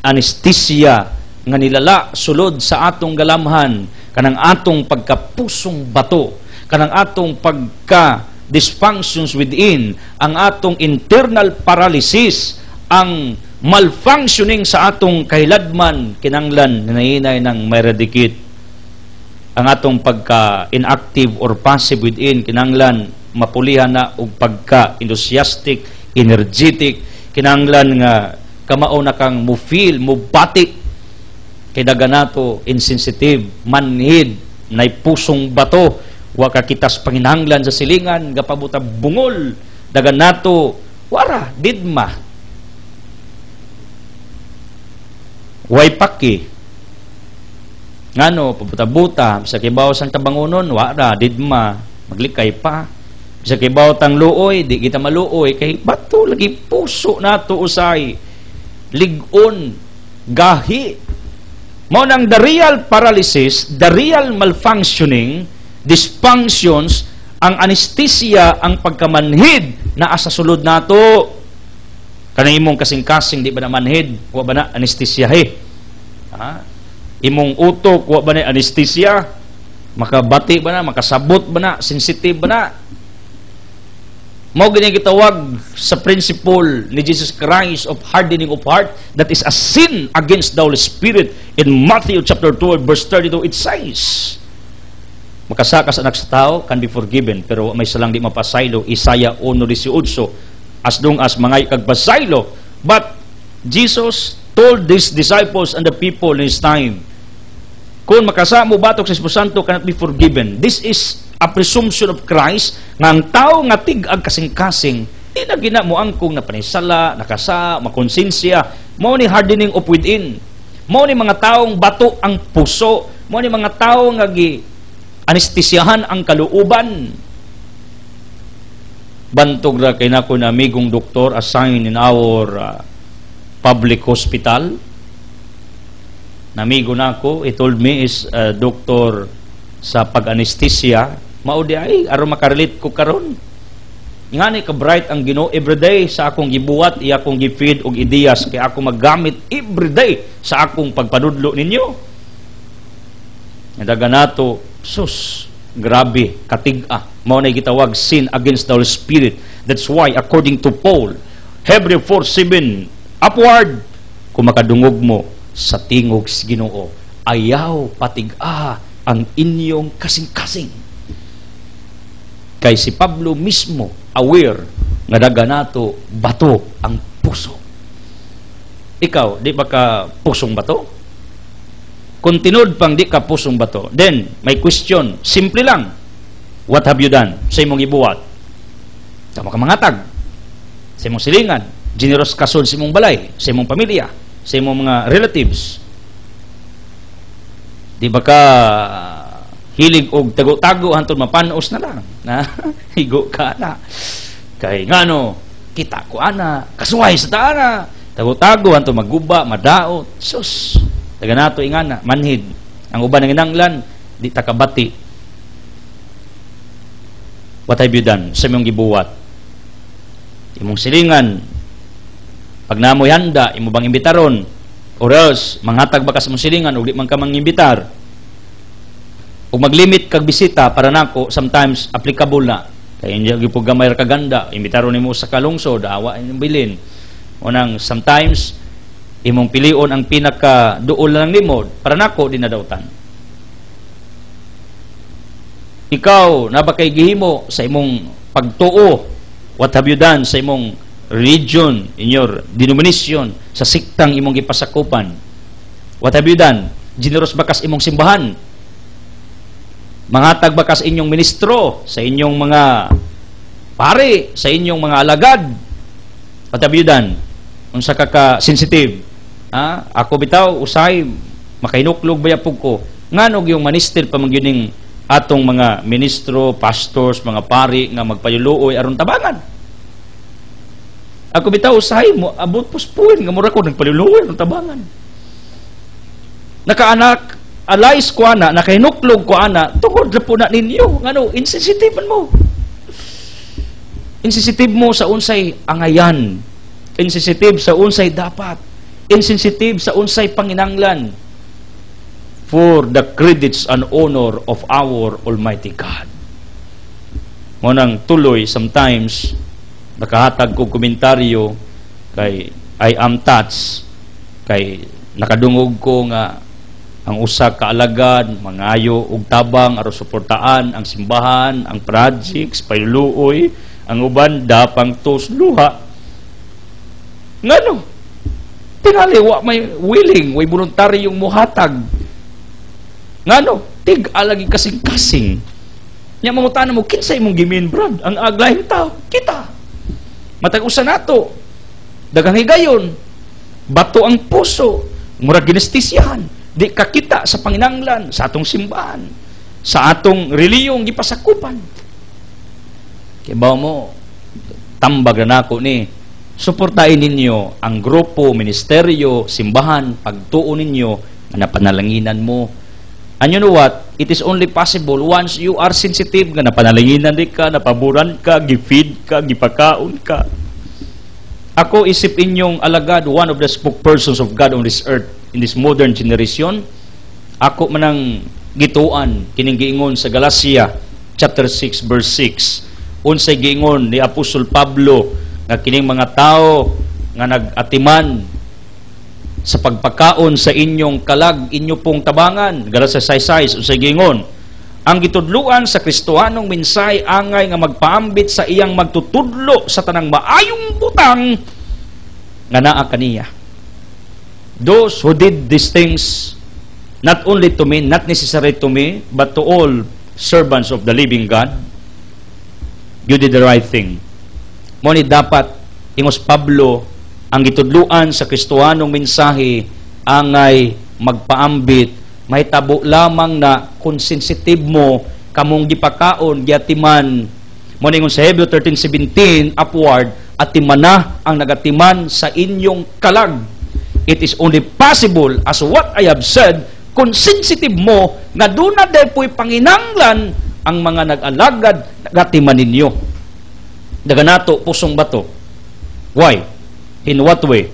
S1: anesthesia nga nilala sulod sa atong galamhan, kanang atong pagkapusong bato, kanang atong pagka dysfunctions within, ang atong internal paralysis, ang malfunctioning sa atong kahiladman, kinanglan nanahinay ng meredikit. Ang atong pagka inactive or passive within, kinanglan mapulihan na og pagka enthusiastic, energetic, kinanglan nga kamao na kang mo feel, mo bati, kay daganato insensitive, manhid, nay pusong bato, wa kakitas panginahanglan sa silingan, gapabuta bungol, daganato wara didma, way paki, ngano pabuta-buta sa kibaw sang tabangonon, wara didma, maglikay pa. Sa kibaw tang luoy, di kita maluoy kay bato lagi puso nato usay, ligon, gahi. Mao nang the real paralysis, the real malfunctioning, dysfunctions, ang anesthesia, ang pagkamanhid na asa sulod nato. Kanang imong kasing-kasing di ba na manhid, wa ba na anesthesiahe? Ha? Imong utok, wa ba na anesthesia? Makabati ba na, makasabot ba na, sensitive ba na? Mao gini gitawag sa principle ni Jesus Christ of hardening of heart, that is a sin against the Holy Spirit. In Matthew chapter 12 verse 32 it says, makasakas anak sa tao can be forgiven, pero may salang di mapasaylo. Isaiah 1:18, as long as mga ikagpasaylo. But Jesus told these disciples and the people in his time, kung makasamo batok sa Espiritu Santo cannot be forgiven. This is a presumption of Christ nga ang tao nga tig-ag kasing-kasing di na ginamuangkong na panisala, nakasa, makonsensya, mao ni hardening of within, mao ni mga taong bato ang puso, mao ni mga taong nga anestesiyahan ang kaluuban. Bantog ra kay nako na amigong doktor assigned in our public hospital. Namigo nako, he told me is doktor sa pag-anestesya, mao di ay aron makarelate ko karon. Ngani ka bright ang Ginoo everyday sa akong gibuhat, iya akong gifeed og ideyas kay ako maggamit everyday sa akong pagpanudlo ninyo. Nadaga nato, sus, grabe, katig-a. Mao na gitawag sin against the Holy Spirit. That's why according to Paul, Hebrews 4:7, upward, kung makadungog mo sa tingog sa Ginoo, ayaw patig-a ang inyong kasing-kasing. Kay si Pablo mismo aware nga daga nato bato ang puso. Ikaw, di ba ka pusong bato? Kung tinod pang di ka pusong bato, then may question, simple lang. What have you done sa imong ibuhat? Tama ka mangatag sa imong silingan, generous kasod sa imong balay, sa imong pamilya, sa imong mga relatives. Di ba ka hilig og tago-tago hantod mapanos na lang na higo ka na kay ngano kita ko ana kasuway sa taana, tago-tago hantod maguba, madaot, sus daga nato ingana manhid. Ang uban ng inanglan di takabati. What have you done sa imong gibuhat? Imong silingan, pag namoy handa, imo bang imbitaron? Or else, manghatag ba ka sa imong silingan o di man ka mangimbitar? O maglimit kag bisita para nako, sometimes applicable na. Kaya hindi po gamay ra kaganda, imbitaron nimo sa kalungsod, awa inyong bilin. Unang sometimes, imong pilion ang pinaka duol lang nimo para nako di nadawtan. Ikaw, nabakay gihimo sa imong pagtuo, what have you done sa imong religion, in your denomination, sa siktang imong gipasakupan? What have you done? Generous bakas imong simbahan? Mangatag bakas inyong ministro, sa inyong mga pare, sa inyong mga alagad? What have you done? Unsa ka sensitive? Ako bitaw usay makainuklog bayapog ko. Nganog yung minister pamanggining atong mga ministro, pastors, mga pari nga magpayuluoy aron tabangan. Ako bitaw usahay mo abot puspuin nga mura ko nagpayuluoy aron tabangan. Nakaanak alais ko ana, nakahinuklog ko ana, tungod na po na ninyo. Ngano, insensitive mo. Insensitive mo sa unsay angayan. Insensitive sa unsay dapat. Insensitive sa unsay panginanglan. For the credits and honor of our Almighty God. Munang tuloy, sometimes, nakahatag ko komentaryo kay I am touched, kay nakadungog ko nga ang usa ka alagad mangayo og tabang aron suportaan ang simbahan, ang projects, payluoy, ang uban dapang tos luha. Ngano? Tingali wa may willing, way voluntaryong muhatag. Ngano? Tig-alagi kasing-kasing. Nya mangutana mo kinsay imong gimin, brad? Ang aglaing tao, kita. Matag usa nato. Daghang higayon. Bato ang puso, murag ginestisyahan. Di kakita sa panginanglan, sa atong simbahan, sa atong reliyong gipasakupan. Kaya ba mo, tambag na nako ni, suportahin ninyo ang grupo, ministeryo, simbahan, pagtuon ninyo, na napanalanginan mo. And you know what? It is only possible once you are sensitive, nga napanalanginan di ka, napaboran ka, gifeed ka, gipakaon ka. Ako isip inyong alagad, one of the spokespersons of God on this earth, in this modern generation. Ako manang gituan kining giingon sa Galatia chapter 6 verse 6. Unsay giingon ni Apostol Pablo nga kining mga tao nga nag-atiman sa pagpakaon sa inyong kalag, inyo pong tabangan. Galatia 6:6 unsay giingon? Ang gitudluan sa Kristohanong mensahe angay nga magpaambit sa iyang magtutudlo sa tanang maayong butang nga naa kaniya. Those who did these things, not only to me, not necessarily to me, but to all servants of the living God, you did the right thing. Ngunit dapat, ingos Pablo, ang gitudluan sa Kristohanong mensahe angay magpaambit, may tabo lamang na kung sensitive mo, kamong gipakaon, giatiman, mo ningon sa Hebrew 13:17, upward, atiman na ang nagatiman sa inyong kalag. It is only possible, as what I have said, kung sensitive mo, nga doon na dahil po'y panginanglan ang mga nag-alagad, nagatiman ninyo. Daga nato, pusong bato. Why? In what way?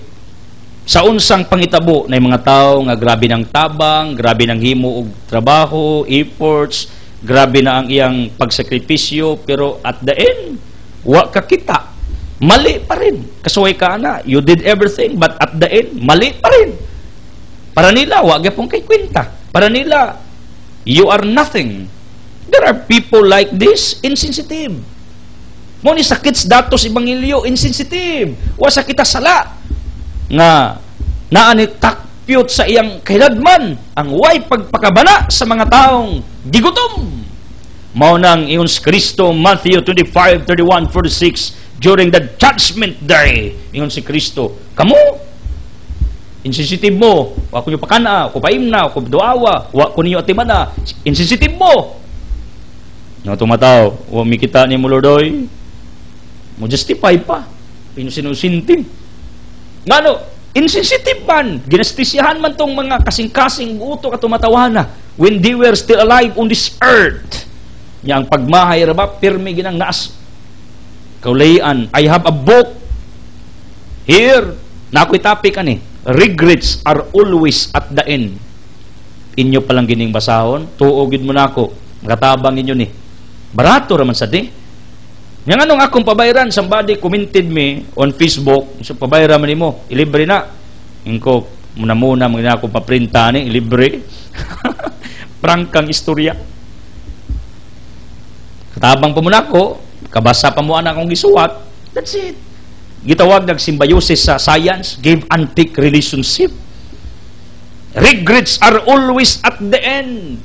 S1: Sa unsang pangitabo na mga tao nga grabe ng tabang, grabe ng himo og trabaho, efforts, grabe na ang iyang pagsakripisyo, pero at the end, wa ka kita. Mali pa rin. Kasuway ka na. You did everything, but at the end, mali pa rin. Para nila, wa gyapon kay kwenta. Para nila, you are nothing. There are people like this, insensitive. Mo ni sakit datos ebanghelyo, insensitive. Wa sa kita sala nga naani takpyot sa iyang kahiladman ang way pagpakabana sa mga taong gigutom. Mao nang iyon si Kristo, Matthew 25:31-46, during the judgment day, iyon si Kristo, kamu insensitive mo, wa ko niyo pakana, ko paimna, ko duawa, wa ko niyo atimana, insensitive mo. No tumataw, wa mi kita ni mo Lordoy. Mo justify pa, pinusinusinti. Ngano, insensitive man, ginastisyahan man tong mga kasing-kasing utok at tumatawana when they were still alive on this earth. Yang pagmahay raba, pirmi ginang naas. Kaulayan, I have a book here, na ako'y topic ani, regrets are always at the end. Inyo palang gining basahon, tuogid mo na ako, makatabang inyo ni. Barato raman sa di. Yang anong akong pabayaran, somebody commented me on Facebook, so pabayaran man mo, ilibre na. Ingko, muna mga akong paprinta ni, ilibre. Prangkang istorya. Katabang pa muna ako, kabasa pa mo anak akong gisuwat, that's it. Gitawag nag-symbiosis sa science, give antique relationship. Regrets are always at the end.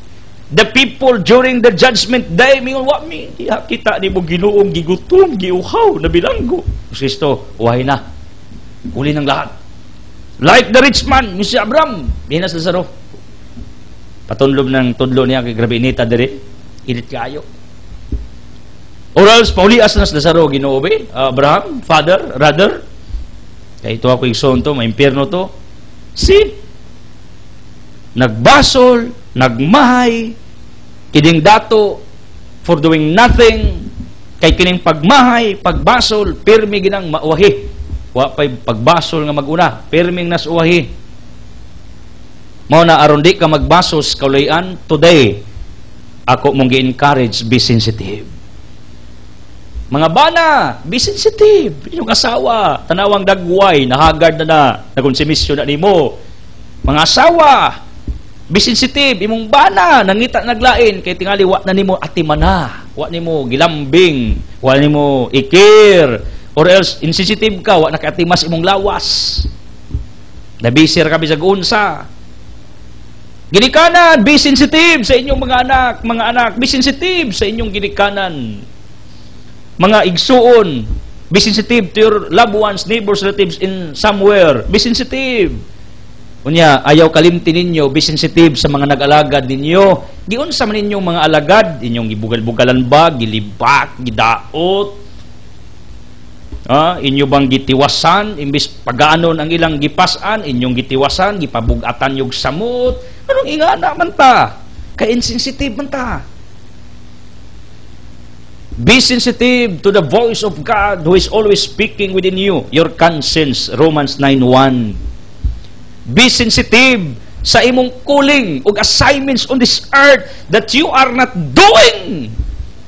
S1: The people during the judgment day, mingon wa mi, kita ni mo Ginoong gigutom, giuhaw, nabilanggo. Kristo, uhay na. Huli ng lahat. Like the rich man, si Abraham, dinas Lazaro. Patunlob ng tudlo niya kay grabe inita diri. Init kayo. Or else, paulias na sa Lazaro, Ginoo ba? Abraham, father, rather. Kaya ito ako yung son to, maimpierno to. See? Nagbasol, nagmahay, kining dato, for doing nothing, kay kining pagmahay, pagbasol, pirmi ginang mauwahi. Wa pa'y pagbasol nga maguna, pirming nas uwahi. Mao na aron di ka magbasos kaulayan, today, ako mong gi-encourage, be sensitive. Mga bana, be sensitive. Yung asawa, tanawang dagway, nahagard na nakonsumisyon na nimo. Mga asawa, be sensitive. Imong bana, nangita naglain, kay tingali wa na nimo atimana, wa nimo gilambing, wa nimo ikir, or else insensitive ka, wa nakatimas imong lawas. Nabisir ka bisag unsa. Ginikanan, be sensitive sa inyong mga anak, be sensitive sa inyong ginikanan. Mga igsuon, be sensitive to your loved ones, neighbors, relatives in somewhere. Be sensitive. Unya, ayaw kalimti ninyo, be sensitive sa mga nag-alagad ninyo. Giunsa man ninyong mga alagad, inyong gibugal-bugalan ba, gilibak, gidaot, inyo bang gitiwasan, imbis pagaanon ang ilang gipasan, inyong gitiwasan, gipabugatan yung samot. Anong ingana man ta? Ka-insensitive man ta. Be sensitive to the voice of God who is always speaking within you. Your conscience, Romans 9:1. Be sensitive sa imong calling ug assignments on this earth that you are not doing.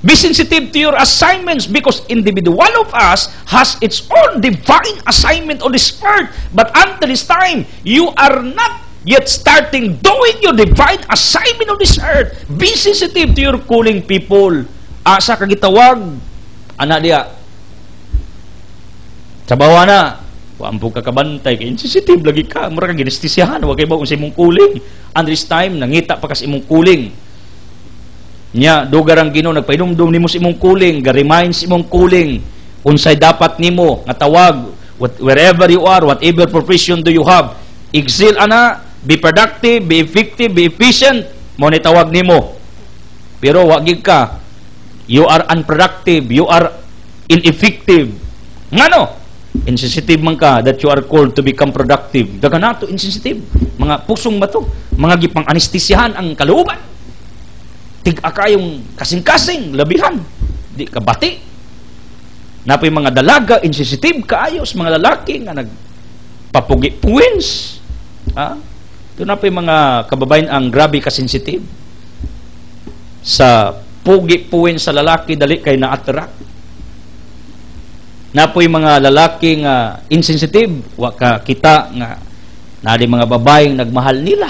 S1: Be sensitive to your assignments because individual of us has its own divine assignment on this earth. But until this time, you are not yet starting doing your divine assignment on this earth. Be sensitive to your calling, people. Asa ka gitawag, ana diya. Sabawa na, wampog ka kabantay, kaya insensitive lagi ka, mura ka ginestisyahan, wag kayo ba kung sa imong kuling. And this time, nangita pa ka sa imong kuling. Nya, dugarang Ginoo, nagpainumdum nimo sa imong kuling, ga-remind sa imong kuling, unsay dapat nimo, nga tawag, wherever you are, whatever profession do you have, excel ana, be productive, be effective, be efficient, mo ni tawag nimo. Pero wag ka, you are unproductive, you are ineffective. Ngano? Insensitive man ka that you are called to become productive. Daga nato insensitive. Mga pusong ba to? Mga gipang anestisyahan ang kalooban. Tig-a kayong kasing-kasing, labihan. Di ka bati. Napoy mga dalaga, insensitive kaayos, mga lalaki nga nagpapugi-puwins. Ito napoy mga kababayan ang grabe kasensitive. Sa pugi-puwin sa lalaki, dali kay na-attract. Napoy mga lalaki nga insensitive, wa ka kita nga nari mga babaeng nagmahal nila.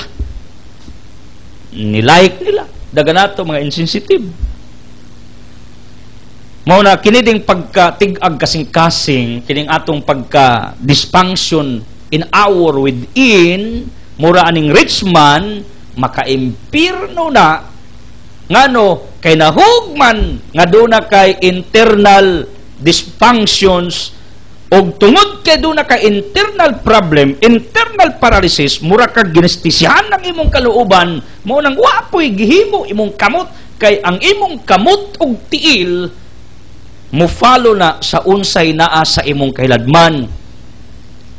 S1: Nilike nila. Daga nato mga insensitive. Mao na kini ding pagka-tig-ag kasing-kasing, kining atong pagka-dysfunction in our within, mura aning rich man maka-impierno na ngano kay nahugman nga doon na kay internal dysfunctions o tungod kay doon na kay internal problem, internal paralysis, mura kag ginestisyahan ng imong kalooban, mo nang wapoy gihimo imong kamot kay ang imong kamot og tiil mo follow na sa unsay naa sa imong kailadman.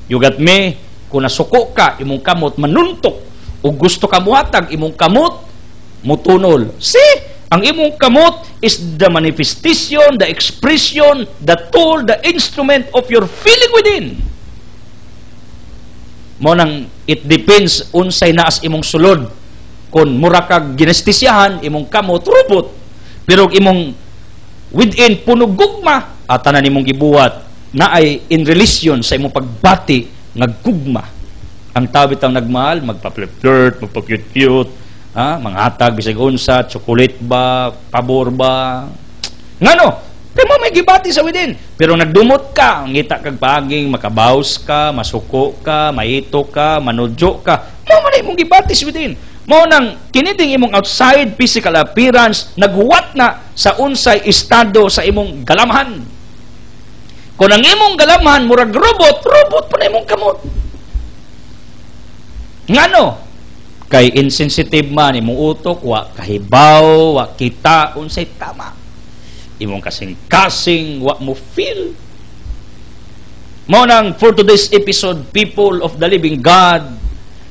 S1: You got me? Kung nasuko ka, imong kamot manuntok o gusto ka muhatag imong kamot mutunol. See? Ang imong kamot is the manifestation, the expression, the tool, the instrument of your feeling within. Mo nang it depends unsay naas imong sulod. Kung mura kag ginestisyahan, imong kamot robot. Pero imong within puno gugma, tanan imong gibuhat na ay in relation sa imong pagbati nga gugma. Ang tawit ang nagmahal, magpa-flirt, magpa-cute-cute, mga hatag, bisag unsa, chocolate ba, pabor ba. Ngano? Pero mo may gibati sa within. Pero nagdumot ka, ngita kag paging, makabaws ka, masuko ka, maito ka, manudyo ka. Mo man imong gibati sa within. Mo nang kiniting imong outside physical appearance, naghuwat na sa unsay estado sa imong galamhan. Kung ang imong galamhan, murag robot, robot pa na imong kamot. Ngano? Kay insensitive man, imong utok, wa kahibaw, wa kita, unsay tama. Imong kasing-kasing, wa mo feel. Mao nang for today's episode, people of the living God,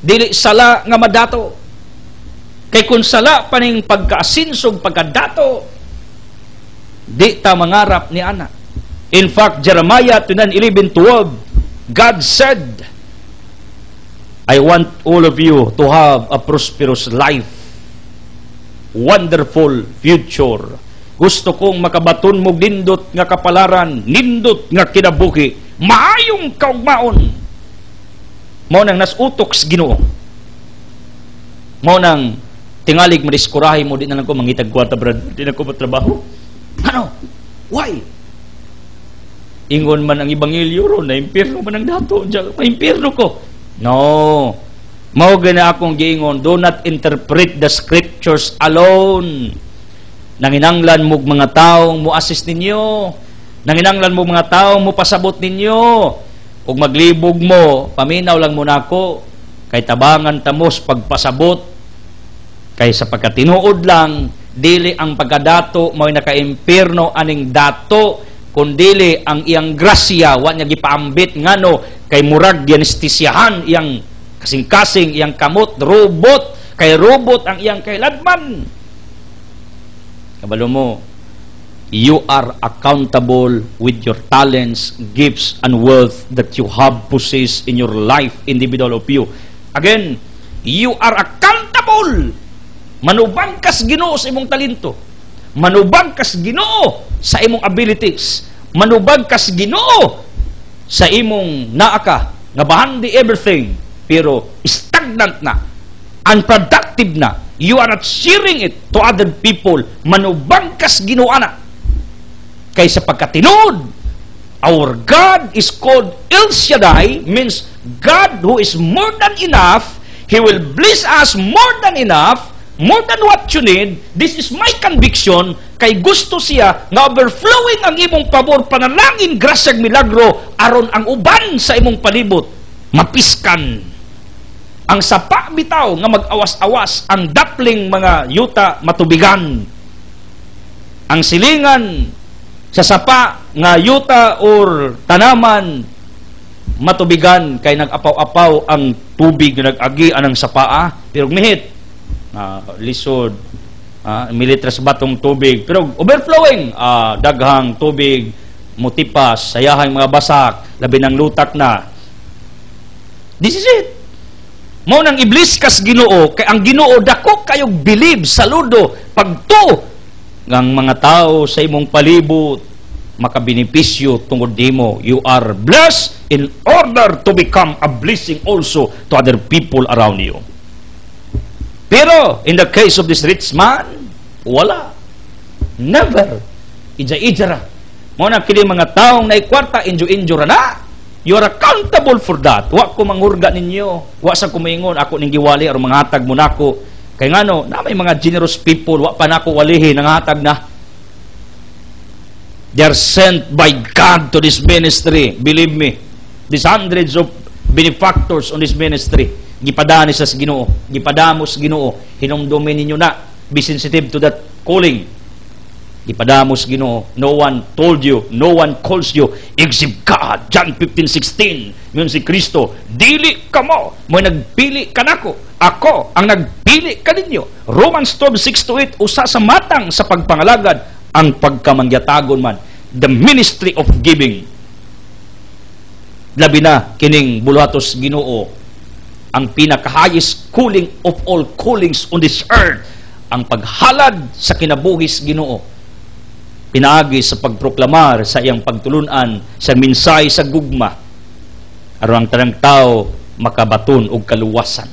S1: dili sala nga madato. Kay kung sala paning pagkaasinso, pagkadato, di ta mangarap ni ana. In fact, Jeremiah 29:11-12, God said, I want all of you to have a prosperous life, wonderful future. Gusto kong makabaton mo nindot nga kapalaran, nindot nga kinabuhi, maayong kaugmaon. Mao nang nasutok sa Ginoo. Mao nang tingalig madiskurahi mo, di na lang ko mangitag kwarta, brad, di na ko matrabaho. Ano? Why? Ingon man ang Ebanghelyo ron, na impyerno man ang dato, maimpyerno ko. No. Mao gina akong giingon, do not interpret the scriptures alone. Nanginanglan mo mga taong mo assist ninyo. Nanginanglan mo mga taong mo pasabot ninyo. Ug maglibog mo, paminaw lang muna ako. Kay tabangan tamos pagpasabot. Kay sa pagkatinuod lang, dili ang pagkadato mo'y naka-impyerno aning dato, kundili ang iyang grasya, wa niya gipaambit ngano, kay murag dianestisyahan iyang kasing-kasing, iyang kamot, robot, kay robot ang iyang kailadman. Kabalo mo, you are accountable with your talents, gifts, and wealth that you have possessed in your life, individual of you. Again, you are accountable. Manubang kas Ginoo sa imong talento. Manubang kas Ginoo sa imong abilities. Manubang kas Ginoo sa imong naaka nga bahandi everything, pero stagnant na, unproductive na. You are not sharing it to other people. Manubang kas Ginoo ana. Kay sa pagkatinud, our God is called El Shaddai, means God who is more than enough. He will bless us more than enough, more than what you need. This is my conviction. Kay gusto siya nga overflowing ang imong pabor, panalangin, grasyag, milagro, aron ang uban sa imong palibot mapiskan. Ang sapa bitaw nga mag-awas-awas, ang dapling mga yuta matubigan. Ang silingan sa sapa nga yuta or tanaman matubigan, kay nag-apaw-apaw ang tubig na nag-agi anang sapaa, pero mihit lisod, militras batong tubig, pero overflowing, daghang tubig, mutipas, sayahang mga basak, labi ng lutak na. This is it. Mao nang iblis kas Ginoo, kay ang Ginoo dako kayog believe, saludo, pagto ngang mga tao sa imong palibot makabenepisyo tungod nimo. You are blessed in order to become a blessing also to other people around you. Pero, in the case of this rich man, wala. Never. Ija-ija ra. Mao na kini mga taong naikwarta, injo-injo ra na. You are accountable for that. Wa ko mangurga ninyo. Wa sa kumingon, ako ning giwali aron manghatag mo nako. Kay ngano, na may mga generous people, wa pa nako walihi nanghatag na. They are sent by God to this ministry. Believe me. These hundreds of benefactors on this ministry, gipadani sa Ginoo, gipadamos Ginoo, hinumdumin ninyo na, be sensitive to that calling. Gipadamos Ginoo. No one told you, no one calls you except God. John 15:16, ngayon si Kristo, dili ka mo nagpili ka nako, ako ang nagpili ka ninyo. Romans 12:6-8, usa sa matang sa pagpangalagad ang pagkamangyatagon man, the ministry of giving. Labi na kining buluhatos Ginoo, ang pinaka-highest calling of all callings on this earth, ang paghalad sa kinabuhis Ginoo, pinaagi sa pagproklamar sa iyang pagtulunan sa minsay sa gugma, aron ang tanang tao makabaton og kaluwasan.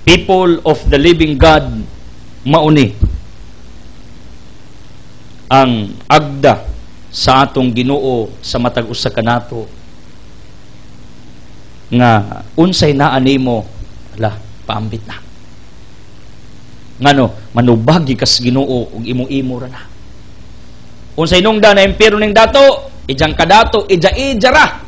S1: People of the living God, mauni ang agda sa atong Ginoo sa matag usa kanato nga unsay naa nimo, ala, paambit na. Ngano, manubagi kas Ginoo ug imo-imo ra na. Unsay nungda na impyerno ning dato, ijang kadato, ija-ija ra.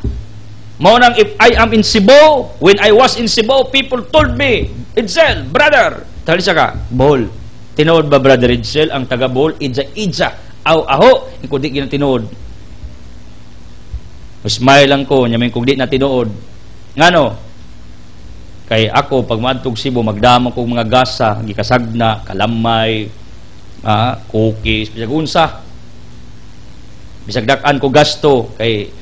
S1: Mao nang if I am in Cebu, when I was in Cebu, people told me, Edsel, brother, tali siya ka, Bohol. Tinood ba, brother Edsel, ang taga Bohol? Idja, aho, kung di ginatinood. Smile lang ko, nyamin kung di na tinood. Ngano? Kay ako, pag maadtog Cebu, magdamo kong mga gasa, gikasagna, kalamay, cookies, bisag unsa. Bisag dakan ko gasto, kay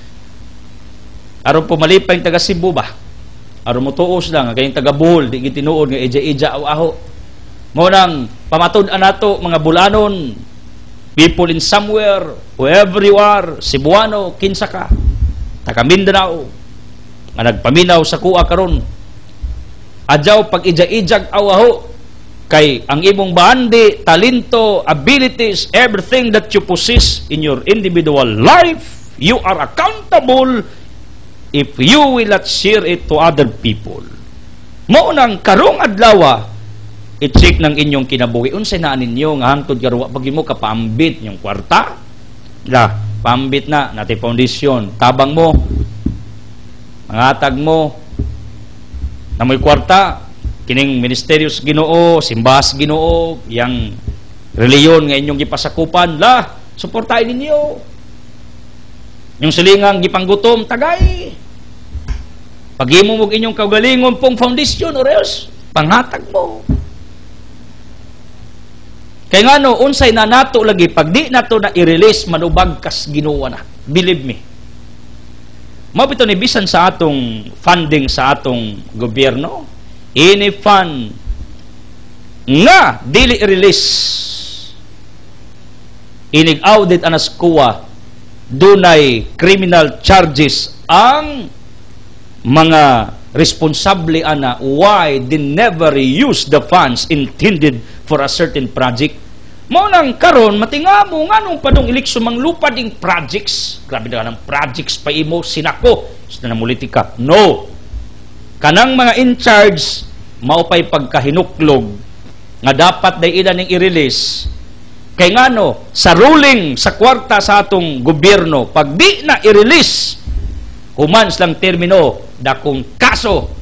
S1: aron po malipay taga Cebu ba? Aron mo tuos lang, kay taga Bohol, di gitinuod nga ija aho. Mo nang pamatud-an nato mga bulanon, people in somewhere, wherever you are, Cebuano, kinsa ka, taga Mindanao, nga nagpaminaw sa kuha karon. Adyaw pag ija-ijag aho, kay ang imong bandi, talento, abilities, everything that you possess in your individual life, you are accountable if you will not share it to other people. Mao nang karong adlaw, i-check ng inyong kinabuhi. Unsay naa ninyo nga hangtod karon pag imo kapaambit yung kwarta? Paambit na nati foundation. Tabang mo. Mangatag mo na may kwarta kining ministeryo sa Ginoo, simbahas Ginoo, yang reliyon nga inyong gipasakupan, suportahin ninyo. Yung silingang gipanggutom, tagay. Pag-imo mo inyong kagalingon pong foundation or else, panghatag mo. Kaya nga no, unsay na nato lagi, pag di nato na i-release, manubag kas Ginoo na. Believe me. Mabito ni bisan sa atong funding sa atong gobyerno, any fund nga dili i-release, inig-audit anas kuwa, dunay criminal charges ang mga responsable ana why they never use the funds intended for a certain project. Mao nang karon matingamo nganong padung eleksyon manglupad ding projects. Grabe na ng projects pa imo sinako sa politika. No. Kanang mga in charge mao pay pagkahinuklog nga dapat day ila ning i-release. Kay ngano sa ruling sa kwarta sa atong gobyerno, pag di na i-release, human lang termino dakong kaso.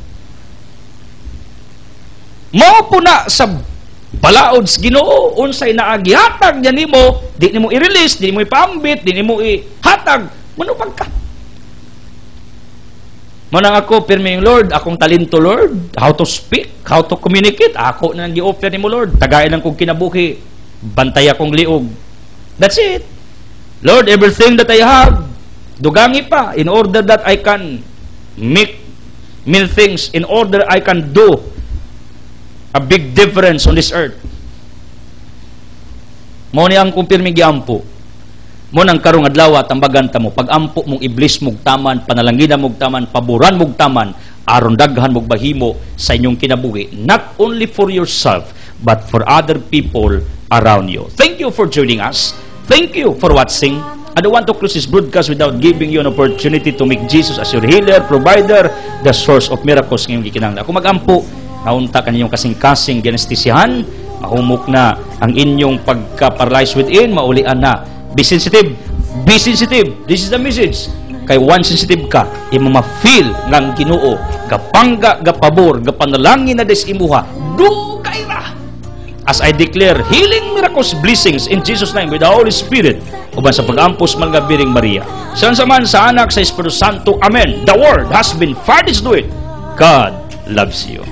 S1: Mao po na sa balaod sa Ginoo, unsay naagihatag niya nimo, di nimo i-release, di nimo ipaambit, di nimo ihatag, manupag ka. Manang ako, pirmi yung Lord, akong talento, Lord, how to speak, how to communicate, ako na nang gi-offer nimo, Lord, tagay lang kong kinabuhi, bantay akong liog. That's it. Lord, everything that I have, dugangi pa, in order that I can make many things, in order I can do a big difference on this earth. Mo ni ang kumpirmi giampo. Mo nang karong adlaw tambagan ta mo, pag-ampo mong iblis mong taman, panalangina mong taman, paboran mong taman, aron daghan mong bahimo sa inyong kinabuhi, not only for yourself but for other people around you. Thank you for joining us. Thank you for watching. I don't want to close this broadcast without giving you an opportunity to make Jesus as your healer, provider, the source of miracles ngayong gikinahanglan. Kung mag-ampo, naunta kaninyong kasing-kasing ginestisihan, mahumok na ang inyong pagka-paralyzed within, maulian na. Be sensitive. Be sensitive. This is the message. Kay one sensitive ka, imama-feel ng Ginoo, gapangga, gapabor, gapanalangin na des imuha, dugay ra. As I declare healing, miracles, blessings in Jesus' name with the Holy Spirit, uban sa pag-ampos mga Biring Maria. Sansaman sa anak sa Espiritu Santo. Amen. The word has been furnished to it. God loves you.